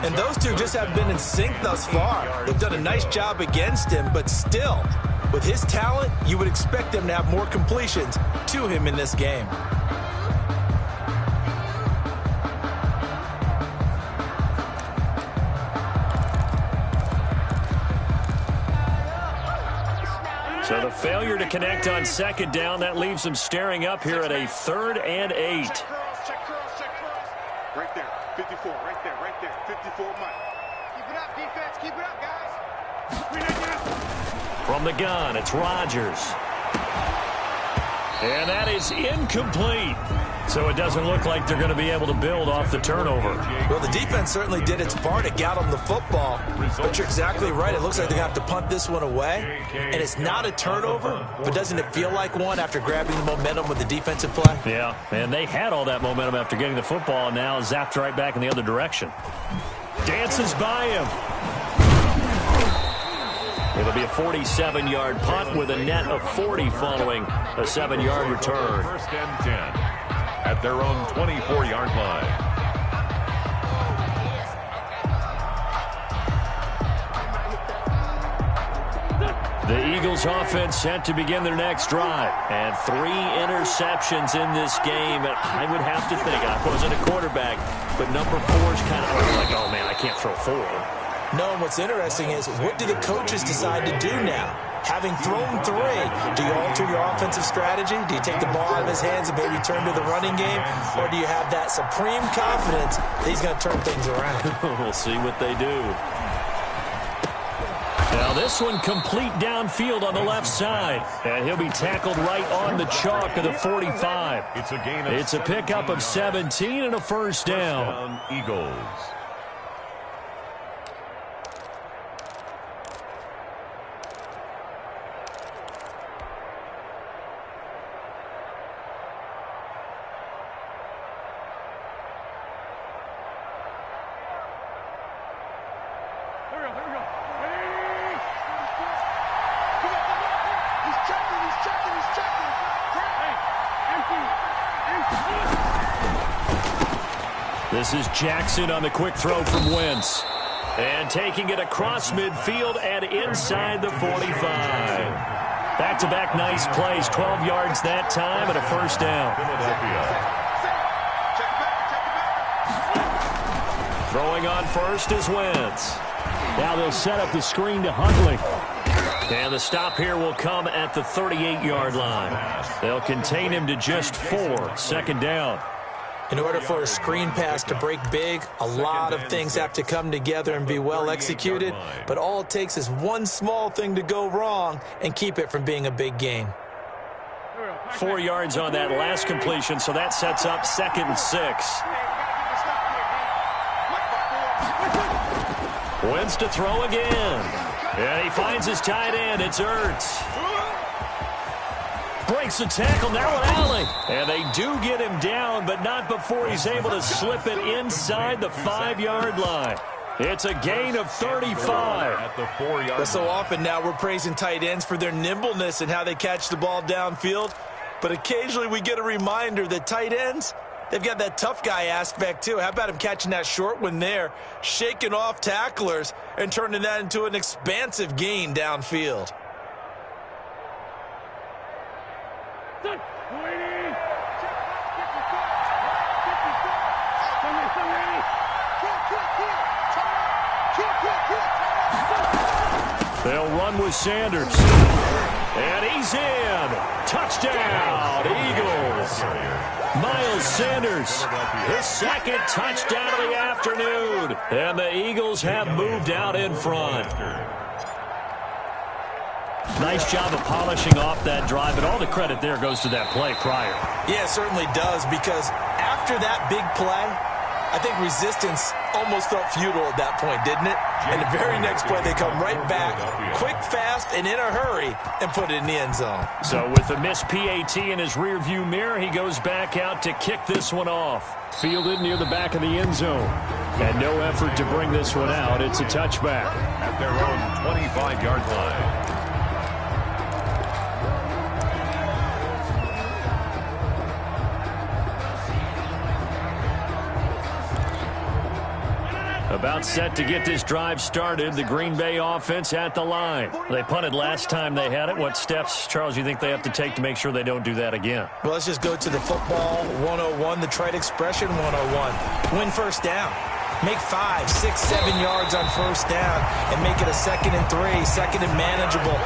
And those two just have been in sync thus far. They've done a nice job against him, but still, with his talent, you would expect them to have more completions to him in this game. So the failure to connect on second down, that leaves them staring up here at a 3rd and 8. Check curls. Right there, 54, right there, 54 Mike. Keep it up, defense, keep it up, guys. From the gun, it's Rodgers. And that is incomplete. So it doesn't look like they're going to be able to build off the turnover. Well, the defense certainly did its part to get them the football. But you're exactly right. It looks like they're going to have to punt this one away. And it's not a turnover, but doesn't it feel like one after grabbing the momentum with the defensive play? Yeah, and they had all that momentum after getting the football, and now zapped right back in the other direction. Dances by him. It'll be a 47-yard punt with a net of 40 following a 7-yard return. 1st and 10 at their own 24-yard line. The Eagles offense set to begin their next drive. And 3 interceptions in this game. And I would have to think, I wasn't a quarterback, but number 4 is kind of like, oh, man, I can't throw 4. No, and what's interesting is, what do the coaches decide to do now? Having thrown 3, do you alter your offensive strategy? Do you take the ball out of his hands and maybe turn to the running game? Or do you have that supreme confidence that he's going to turn things around? We'll see what they do. Now this one complete downfield on the left side. And he'll be tackled right on the chalk of the 45. It's a gain of It's a pickup of 17 and a first down. Eagles. This is Jackson on the quick throw from Wentz. And taking it across midfield and inside the 45. Back-to-back nice plays, 12 yards that time and a first down. Throwing on first is Wentz. Now they'll set up the screen to Huntley. And the stop here will come at the 38-yard line. They'll contain him to just 4, second down. In order for a screen pass to break big, a lot of things have to come together and be well executed, but all it takes is one small thing to go wrong and keep it from being a big gain. 4 yards on that last completion, so that sets up 2nd and 6. Wentz to throw again. And he finds his tight end. It's Ertz. Breaks the tackle, now an alley. And they do get him down, but not before he's able to slip it inside the 5-yard line. It's a gain of 35. At the 4-yard But so often now we're praising tight ends for their nimbleness and how they catch the ball downfield. But occasionally we get a reminder that tight ends, they've got that tough guy aspect too. How about him catching that short one there, shaking off tacklers, and turning that into an expansive gain downfield? They'll run with Sanders. And he's in. Touchdown, Eagles. Miles Sanders, his 2nd touchdown of the afternoon. And the Eagles have moved out in front. Nice job of polishing off that drive, but all the credit there goes to that play prior. Yeah, it certainly does, because after that big play, I think resistance almost felt futile at that point, didn't it? And the very next play, they come right back, quick, fast, and in a hurry, and put it in the end zone. So with the missed PAT in his rearview mirror, he goes back out to kick this one off. Fielded near the back of the end zone. And no effort to bring this one out. It's a touchback. at their own 25-yard line. About set to get this drive started. The Green Bay offense at the line. They punted last time they had it. What steps, Charles, you think they have to take to make sure they don't do that again? Well, let's just go to the football 101, the trite expression 101. Win first down. Make 5, 6, 7 yards on first down and make it a 2nd and 3, 2nd and manageable.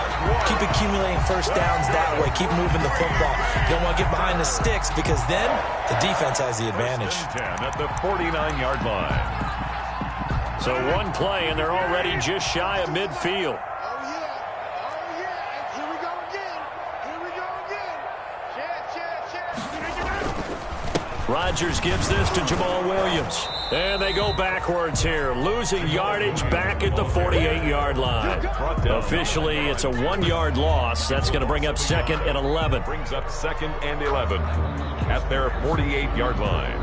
Keep accumulating first downs that way. Keep moving the football. You don't want to get behind the sticks because then the defense has the advantage. 10 at the 49-yard line. So one play, and they're already just shy of midfield. Rodgers gives this to Jamal Williams. And they go backwards here, losing yardage back at the 48-yard line. Officially, it's a 1-yard loss. That's going to bring up 2nd and 11. Brings up 2nd and 11 at their 48-yard line.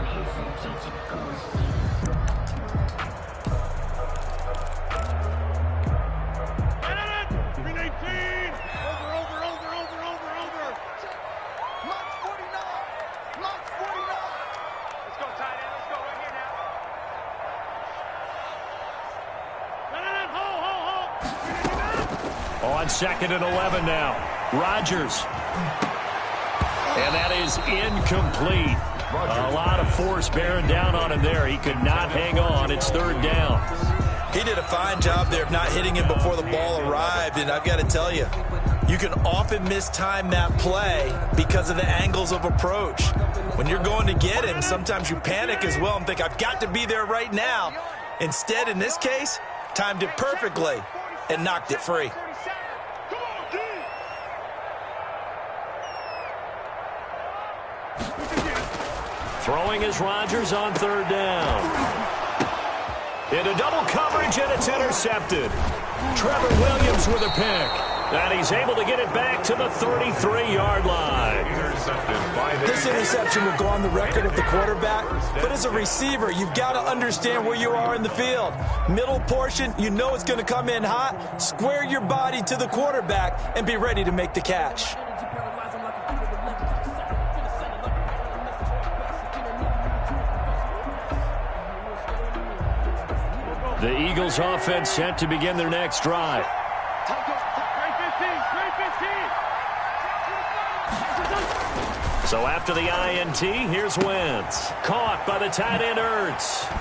On 2nd and 11 now. Rodgers. And that is incomplete. A lot of force bearing down on him there. He could not hang on. It's 3rd down. He did a fine job there of not hitting him before the ball arrived, and I've got to tell you, you can often mistime that play because of the angles of approach. When you're going to get him, sometimes you panic as well and think, I've got to be there right now. Instead, in this case, timed it perfectly and knocked it free. Throwing is Rodgers on 3rd down. Into double coverage, and it's intercepted. Trevor Williams with a pick. And he's able to get it back to the 33-yard line. This interception will go on the record of the quarterback, but as a receiver, you've got to understand where you are in the field. Middle portion, you know it's going to come in hot. Square your body to the quarterback and be ready to make the catch. The Eagles offense set to begin their next drive. So after the INT, here's Wentz. Caught by the tight end Ertz.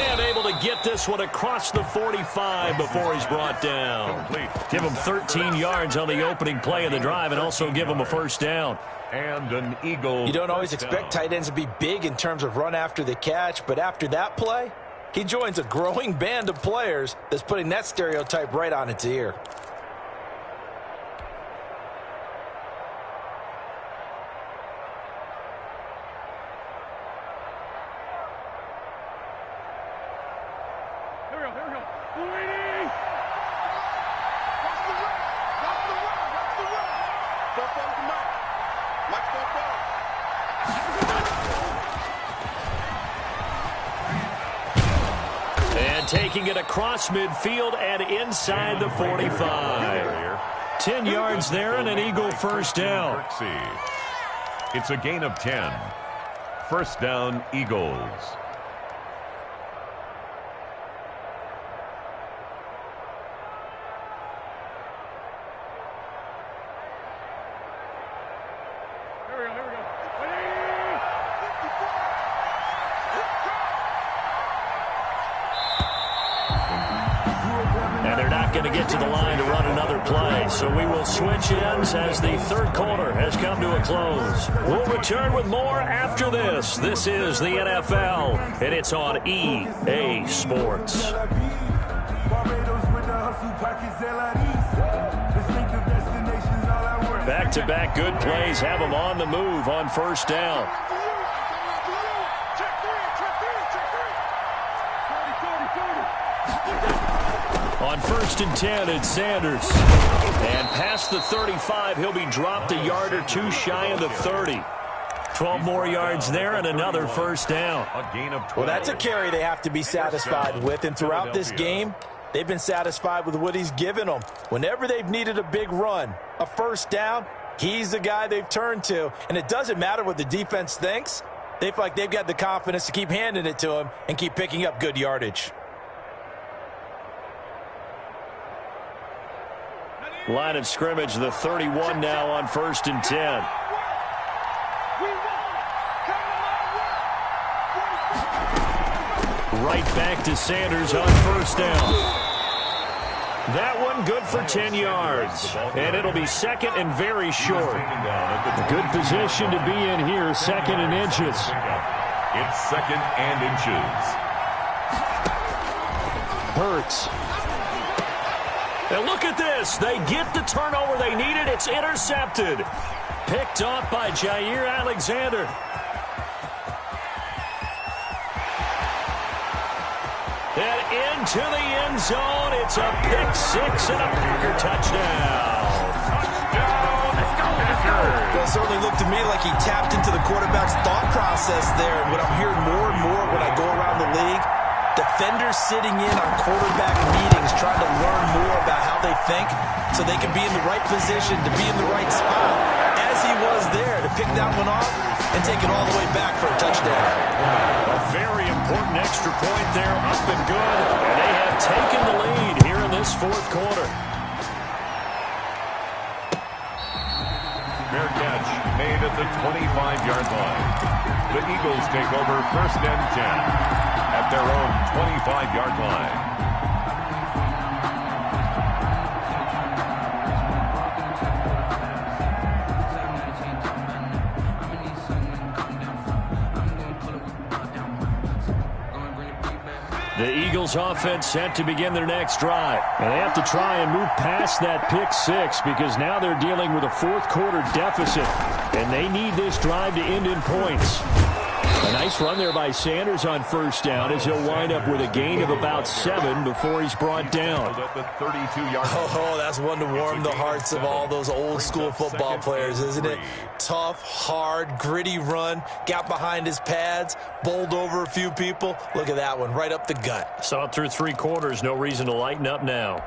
And able to get this one across the 45 before he's brought down. Give him 13 yards on the opening play of the drive and also give him a 1st down. And an Eagle. You don't always expect tight ends to be big in terms of run after the catch, but after that play, he joins a growing band of players that's putting that stereotype right on its ear. Here we go. And taking it across midfield and inside the 45. 10 yards there and an Eagle 1st down. It's a gain of 10. 1st down, Eagles. Going to get to the line to run another play. So we will switch ends as the 3rd quarter has come to a close. We'll return with more after this. This is the NFL, and it's on EA Sports. Back-to-back good plays have them on the move on 1st down. On 1st and 10, it's Sanders. And past the 35, he'll be dropped a yard or two shy of the 30. 12 more yards there and another 1st down. A gain of 12. Well, that's a carry they have to be satisfied with. And throughout this game, they've been satisfied with what he's given them. Whenever they've needed a big run, a 1st down, he's the guy they've turned to. And it doesn't matter what the defense thinks. They feel like they've got the confidence to keep handing it to him and keep picking up good yardage. Line of scrimmage, the 31 now on 1st and 10. Right back to Sanders on first down. That one good for 10 yards. And it'll be second and very short. A good position to be in here, second and inches. It's second and inches. Hurts. And look at this. They get the turnover they needed. It's intercepted. Picked off by Jair Alexander. And into the end zone. It's a pick six and a Packer touchdown. Well, it certainly looked to me like he tapped into the quarterback's thought process there. And what I'm hearing more and more when I go around the league, defenders sitting in on quarterback meetings trying to learn more about how they think so they can be in the right position to be in the right spot. As he was there to pick that one off and take it all the way back for a touchdown. A very important extra point there, up and good. And they have taken the lead here in this fourth quarter. Fair catch made at the 25-yard line. The Eagles take over first and 10 at their own 25-yard line. The Eagles offense set to begin their next drive. And they have to try and move past that pick six because now they're dealing with a fourth quarter deficit. And they need this drive to end in points. A nice run there by Sanders on first down as he'll wind up with a gain of about 7 before he's brought down. Oh, that's one to warm the hearts of all those old school football players, isn't it? Tough, hard, gritty run, got behind his pads, bowled over a few people. Look at that one, right up the gut. Saw it through 3 quarters, no reason to lighten up now.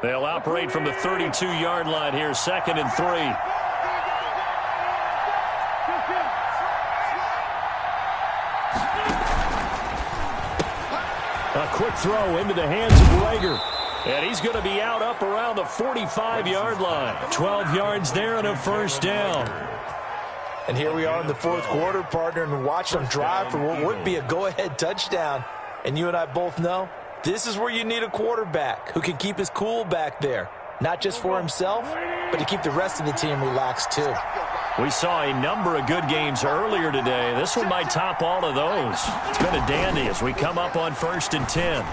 They'll operate from the 32-yard line here, second and 3. A quick throw into the hands of Rager. And he's going to be out up around the 45-yard line. 12 yards there and a first down. And here we are in the fourth quarter, partner, and watch them drive for what would be a go-ahead touchdown. And you and I both know this is where you need a quarterback who can keep his cool back there. Not just for himself, but to keep the rest of the team relaxed too. We saw a number of good games earlier today. This one might top all of those. It's been a dandy as we come up on first and 10.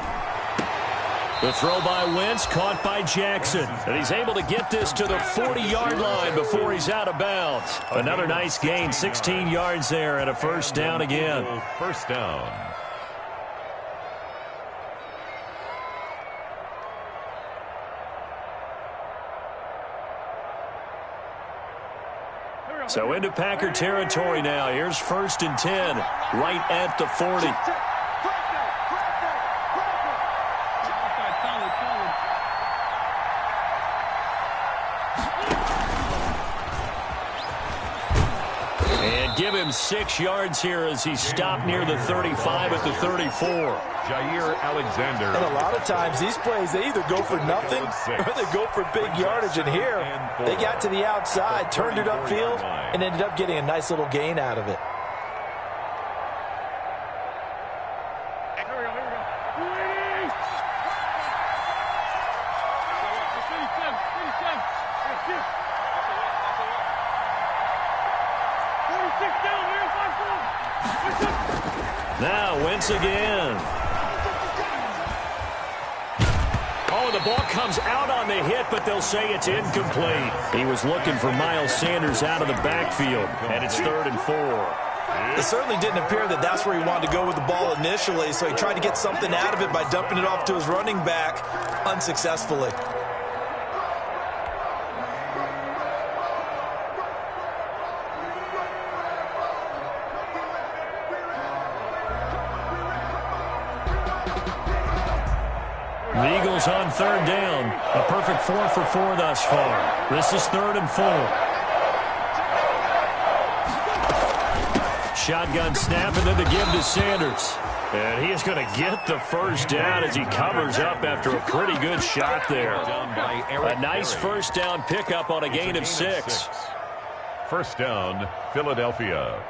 The throw by Wentz, caught by Jackson. And he's able to get this to the 40-yard line before he's out of bounds. Another nice gain, 16 yards there and a first down again. First down. So into Packer territory now. Here's first and 10, right at the 40. And give him 6 yards here as he stopped near the 35 at the 34. Jair Alexander. And a lot of times these plays, they either go for nothing or they go for big yardage. And here, they got to the outside, turned it upfield, and ended up getting a nice little gain out of it. Now Wentz again. Oh, the ball comes out on the hit, but they'll say it's incomplete. He was looking for Miles Sanders out of the backfield, and it's 3rd and 4. It certainly didn't appear that that's where he wanted to go with the ball initially, so he tried to get something out of it by dumping it off to his running back unsuccessfully. The Eagles on 3rd down. A perfect 4 for 4 thus far. This is 3rd and 4. Shotgun snap and then the give to Sanders. And he is going to get the first down as he covers up after a pretty good shot there. A nice first down pickup on a gain of 6. First down, Philadelphia.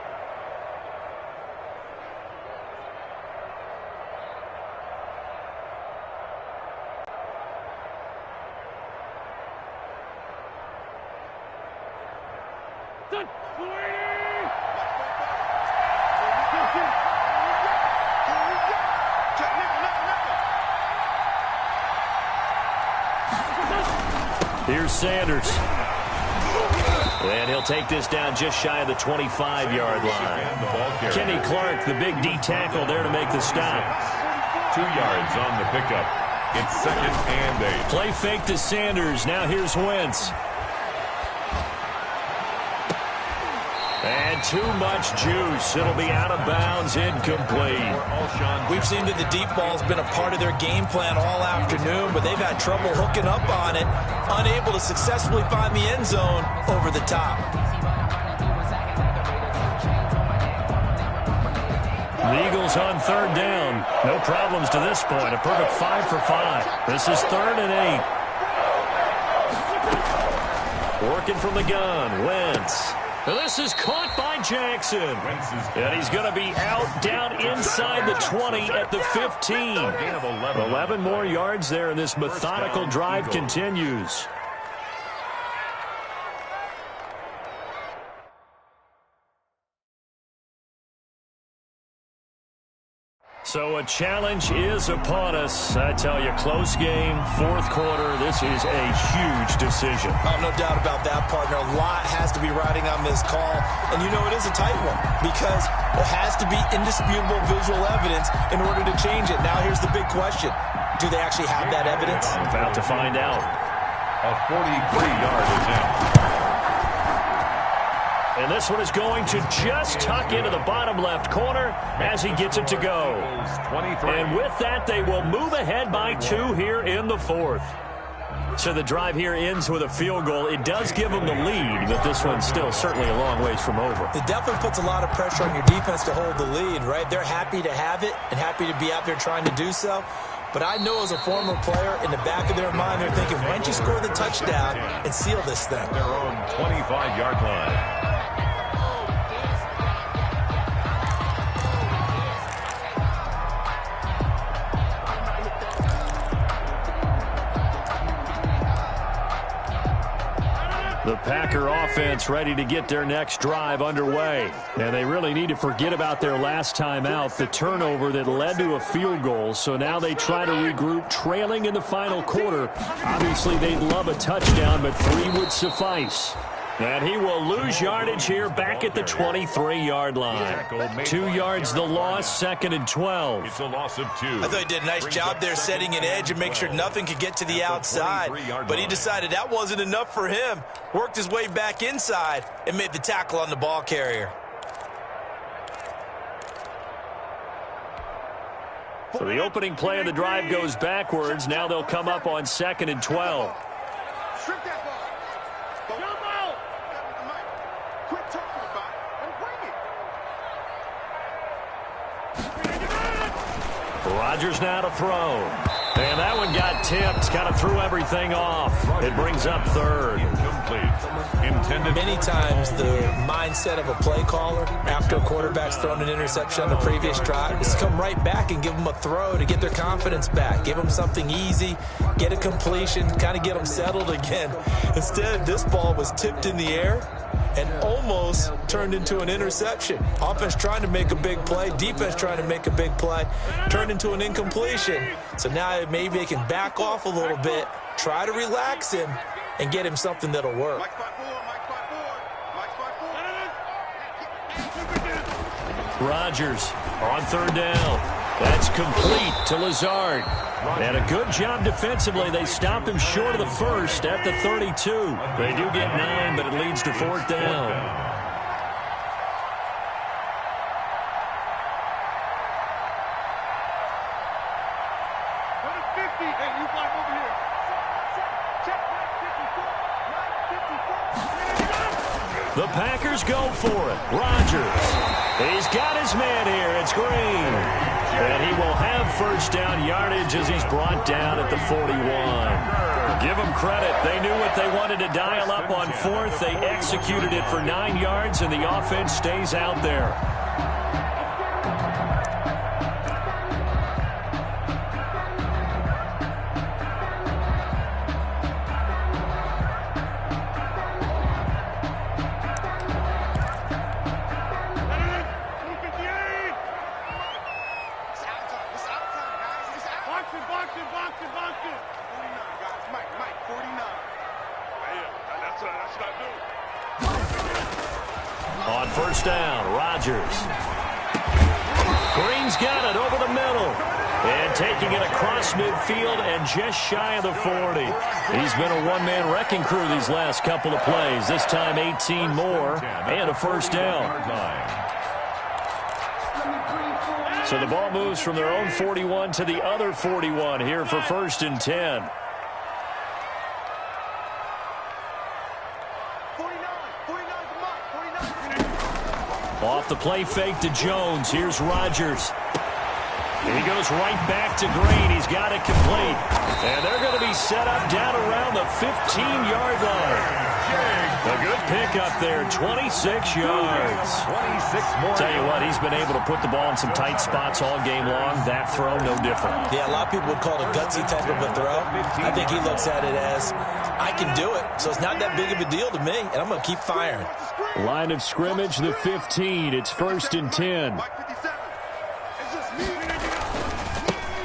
Here's Sanders. And he'll take this down just shy of the 25-yard line. Kenny Clark, the big D tackle there to make the stop. 2 yards on the pickup. It's 2nd and 8. Play fake to Sanders. Now here's Wentz. And too much juice. It'll be out of bounds, incomplete. We've seen that the deep ball's been a part of their game plan all afternoon, but they've had trouble hooking up on it, unable to successfully find the end zone over the top. The Eagles on 3rd down. No problems to this point. A perfect 5 for 5. This is 3rd and 8. Working from the gun. Wentz. This is caught by Jackson. And he's going to be out down inside the 20 at the 15. 11 more yards there, and this methodical drive continues. So a challenge is upon us. I tell you, close game, 4th quarter. This is a huge decision. Oh, no doubt about that, partner. A lot has to be riding on this call. And you know it is a tight one because there has to be indisputable visual evidence in order to change it. Now here's the big question. Do they actually have that evidence? About to find out. A 43-yard attempt. And this one is going to just tuck into the bottom left corner as he gets it to go. And with that, they will move ahead by 2 here in the 4th. So the drive here ends with a field goal. It does give them the lead, but this one's still certainly a long ways from over. It definitely puts a lot of pressure on your defense to hold the lead, right? They're happy to have it and happy to be out there trying to do so. But I know as a former player, in the back of their mind, they're thinking, why don't you score the touchdown and seal this thing? Their own 25-yard line. The Packer offense ready to get their next drive underway. And they really need to forget about their last time out, the turnover that led to a field goal. So now they try to regroup, trailing in the final quarter. Obviously, they'd love a touchdown, but 3 would suffice. And he will lose yardage here back at the 23-yard line. 2 yards the loss, 2nd and 12. It's a loss of 2. I thought he did a nice job there setting an edge and make sure nothing could get to the outside. But he decided that wasn't enough for him. Worked his way back inside and made the tackle on the ball carrier. So the opening play of the drive goes backwards. Now they'll come up on 2nd and 12. Strip that ball. Jump out. Quit talking about it and bring it. Rodgers now to throw. And that one got tipped. Kind of threw everything off. It brings up 3rd. Incomplete. Intended. Many times the mindset of a play caller after a quarterback's thrown an interception on the previous drive is to come right back and give them a throw to get their confidence back. Give them something easy, get a completion, kind of get them settled again. Instead, this ball was tipped in the air and almost turned into an interception. Offense trying to make a big play, defense trying to make a big play, turned into an incompletion. So now maybe they can back off a little bit, try to relax him, and get him something that'll work. Rodgers on 3rd down. That's complete to Lazard. And a good job defensively. They stop him short of the 1st at the 32. They do get 9, but it leads to 4th down. The Packers go for it. Rodgers. He's got his man here. It's Green. And he will have first down yardage as he's brought down at the 41. Give them credit. They knew what they wanted to dial up on fourth. They executed it for 9 yards, and the offense stays out there. On first down, Rodgers. Green's got it over the middle. And taking it across midfield and just shy of the 40. He's been a one-man wrecking crew these last couple of plays. This time 18 more and a first down. So the ball moves from their own 41 to the other 41 here for first and 10. Off the play fake to Jones. Here's Rodgers. He goes right back to Green. He's got it complete. And they're going to be set up down around the 15-yard line. A good pickup there, 26 yards. 26 more. Tell you what, he's been able to put the ball in some tight spots all game long. That throw, no different. Yeah, a lot of people would call it a gutsy type of a throw. I think he looks at it as, I can do it, so it's not that big of a deal to me, and I'm going to keep firing. Line of scrimmage, the 15. It's first and 10.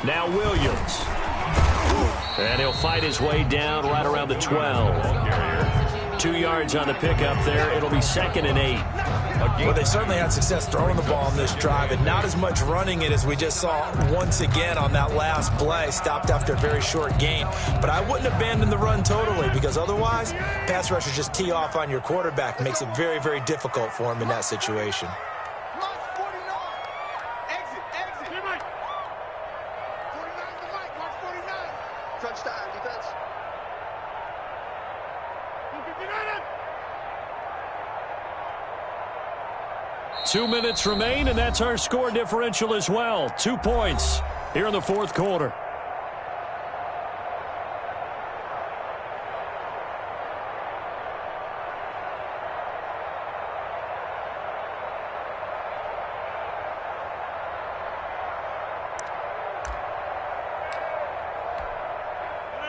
Now Williams. And he'll fight his way down right around the 12. 2 yards on the pickup there. It'll be second and 8. Well, they certainly had success throwing the ball on this drive, and not as much running it as we just saw once again on that last play. Stopped after a very short gain. But I wouldn't abandon the run totally, because otherwise, pass rushers just tee off on your quarterback. Makes it very, very difficult for him in that situation. Touchdown defense. 2 minutes remain, and that's our score differential as well. 2 points here in the fourth quarter.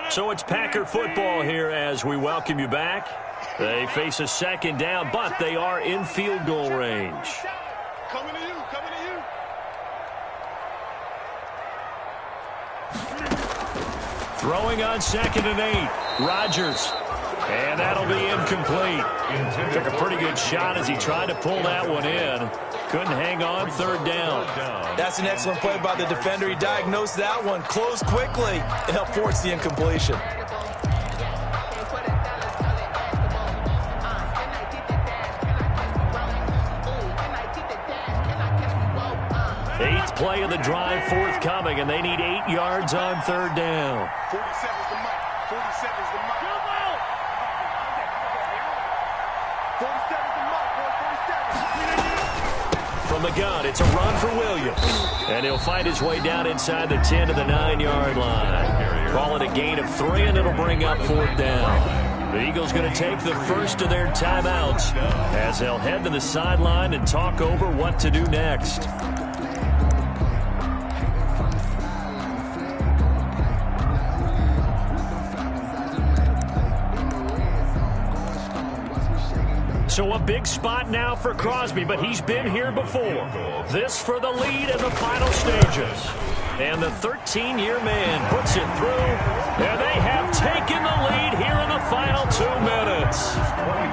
So it's Packer football here as we welcome you back. They face a second down, but they are in field goal range. Coming to you, coming to you. Throwing on second and 8. Rodgers. And that'll be incomplete. Took a pretty good shot as he tried to pull that one in. Couldn't hang on, third down. That's an excellent play by the defender. He diagnosed that one, closed quickly, and helped force the incompletion. Eighth play of the drive forthcoming, and they need 8 yards on third down. 47's the mic. 47's the mic. 47's the mic, boy. 47. From the gun, it's a run for Williams. And he'll fight his way down inside the 10 to the 9-yard line. Call it a gain of 3, and it'll bring up fourth down. The Eagles going to take the first of their timeouts as they'll head to the sideline and talk over what to do next. So a big spot now for Crosby, but he's been here before. This for the lead in the final stages. And the 13-year man puts it through, and they have taken the lead here in the final 2 minutes.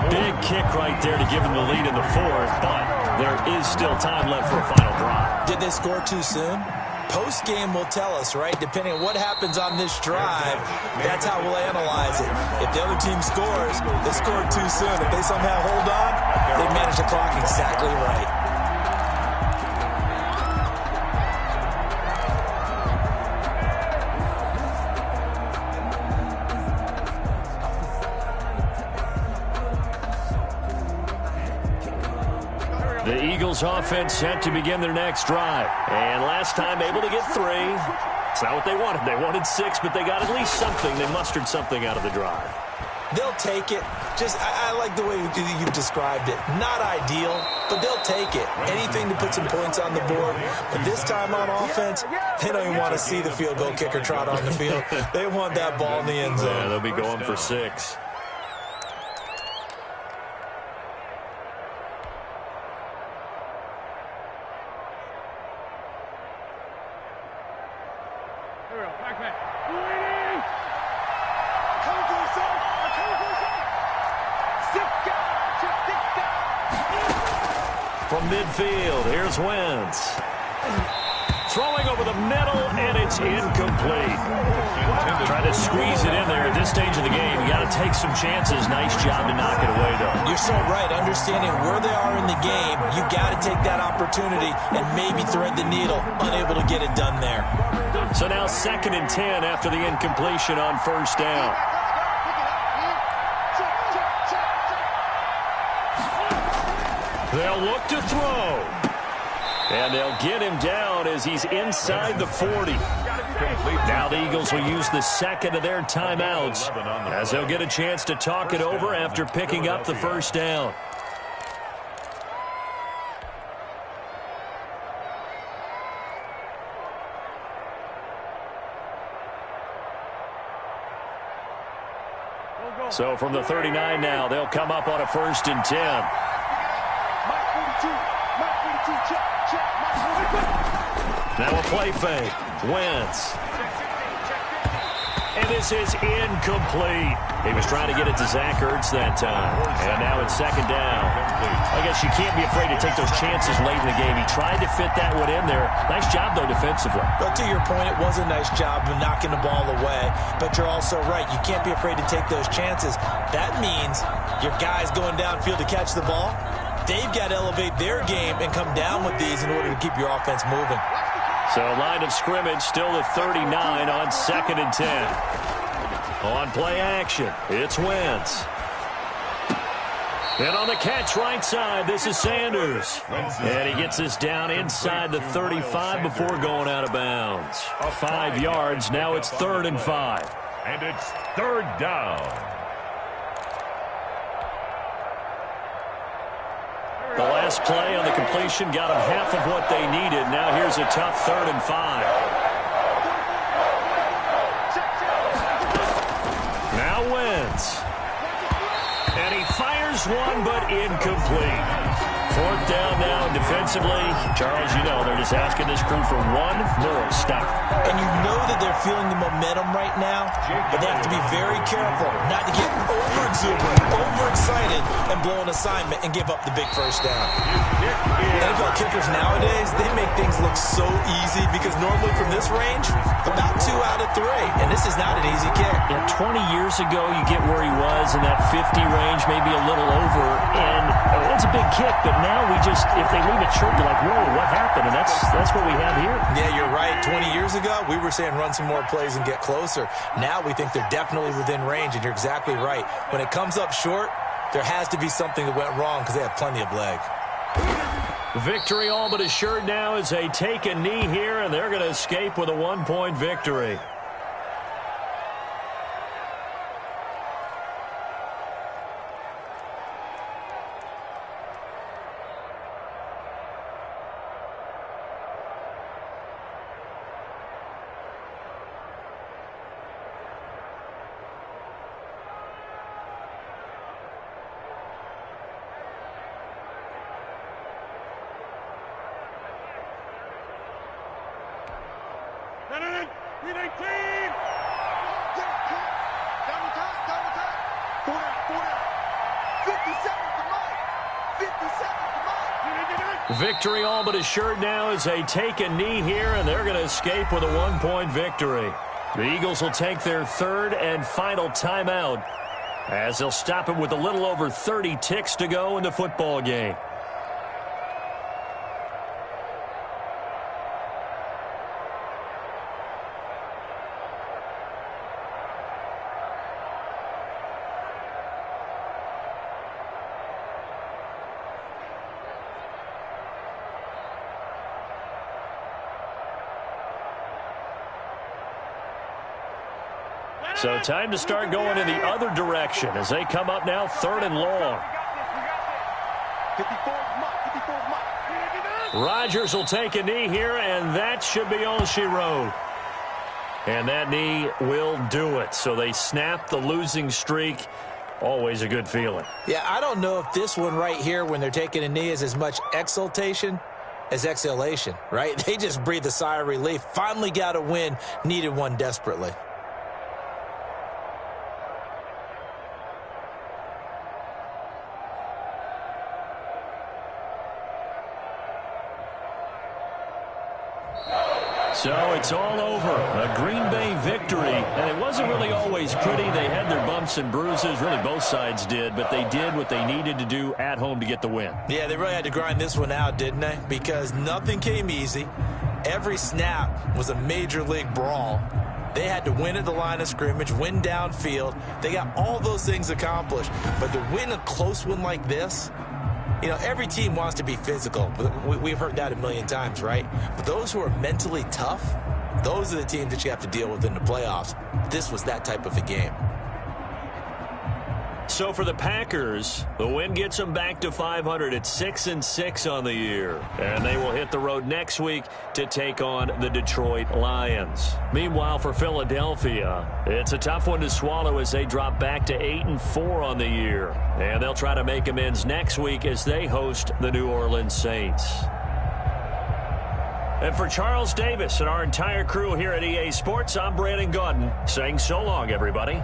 Big kick right there to give them the lead in the fourth, but there is still time left for a final drive. Did they score too soon? Post-game will tell us, right? Depending on what happens on this drive, that's how we'll analyze it. If the other team scores, they scored too soon. If they somehow hold on, they manage the clock exactly right. The Eagles offense set to begin their next drive. And last time able to get 3. It's not what they wanted. They wanted 6, but they got at least something. They mustered something out of the drive. They'll take it. I like the way you've described it. Not ideal, but they'll take it. Anything to put some points on the board. But this time on offense, they don't even want to see the field goal kicker trot on the field. They want that ball in the end zone. Yeah, they'll be going for 6. From midfield, here's Wentz. Throwing over the middle, and it's incomplete. Trying to squeeze it in there at this stage of the game. You got to take some chances. Nice job to knock it away, though. You're so right. Understanding where they are in the game, you got to take that opportunity and maybe thread the needle. Unable to get it done there. So now 2nd and 10 after the incompletion on 1st down. They'll look to throw. And they'll get him down as he's inside the 40. Now the Eagles will use the 2nd of their timeouts as they'll get a chance to talk it over after picking up the 1st down. So from the 39 now, they'll come up on a 1st and 10. Now a play fake. Wentz. And this is incomplete. He was trying to get it to Zach Ertz that time. And now it's 2nd down. I guess you can't be afraid to take those chances late in the game. He tried to fit that one in there. Nice job, though, defensively. But to your point, it was a nice job of knocking the ball away. But you're also right. You can't be afraid to take those chances. That means your guys going downfield to catch the ball, they've got to elevate their game and come down with these in order to keep your offense moving. So line of scrimmage still at 39 on 2nd and 10. On play action, it's Wentz. And on the catch right side, this is Sanders. And he gets this down inside the 35 before going out of bounds. 5 yards, now it's 3rd and 5. And it's 3rd down. The last play on the completion got them half of what they needed. Now here's a tough 3rd and 5. Now Wentz. And he fires one, but incomplete. 4th down now, and defensively, Charles, you know, they're just asking this crew for one more stop. And you know that they're feeling the momentum right now, but they have to be very careful not to get over-exuberant, overexcited, and blow an assignment and give up the big 1st down. NFL kickers nowadays, they make things look so easy because normally from this range, about 2 out of 3, and this is not an easy kick. Yeah, 20 years ago, you get where he was in that 50 range, maybe a little over, and it's a big kick, but now we just, if they leave it short, you're like, whoa, what happened? And that's what we have here. Yeah, you're right. 20 years ago, we were saying run some more plays and get closer. Now we think they're definitely within range, and you're exactly right. When it comes up short, there has to be something that went wrong because they have plenty of leg. Victory all but assured now as they take a knee here, and they're going to escape with a 1-point victory. Victory all but assured now as they take a knee here, and they're going to escape with a 1-point victory. The Eagles will take their 3rd and final timeout as they'll stop it with a little over 30 ticks to go in the football game. So time to start going in the other direction as they come up now 3rd and long. 54 Mike. Rodgers will take a knee here, and that should be all she wrote. And that knee will do it. So they snap the losing streak. Always a good feeling. Yeah, I don't know if this one right here when they're taking a knee is as much exultation as exhalation, right? They just breathe a sigh of relief. Finally got a win, needed one desperately. So it's all over. A Green Bay victory. And it wasn't really always pretty. They had their bumps and bruises. Really, both sides did. But they did what they needed to do at home to get the win. Yeah, they really had to grind this one out, didn't they? Because nothing came easy. Every snap was a major league brawl. They had to win at the line of scrimmage, win downfield. They got all those things accomplished. But to win a close one like this, you know, every team wants to be physical. We've heard that a million times, right? But those who are mentally tough, those are the teams that you have to deal with in the playoffs. This was that type of a game. So for the Packers, the win gets them back to 500 at 6-6 on the year. And they will hit the road next week to take on the Detroit Lions. Meanwhile, for Philadelphia, it's a tough one to swallow as they drop back to 8-4 on the year. And they'll try to make amends next week as they host the New Orleans Saints. And for Charles Davis and our entire crew here at EA Sports, I'm Brandon Gaudin saying so long, everybody.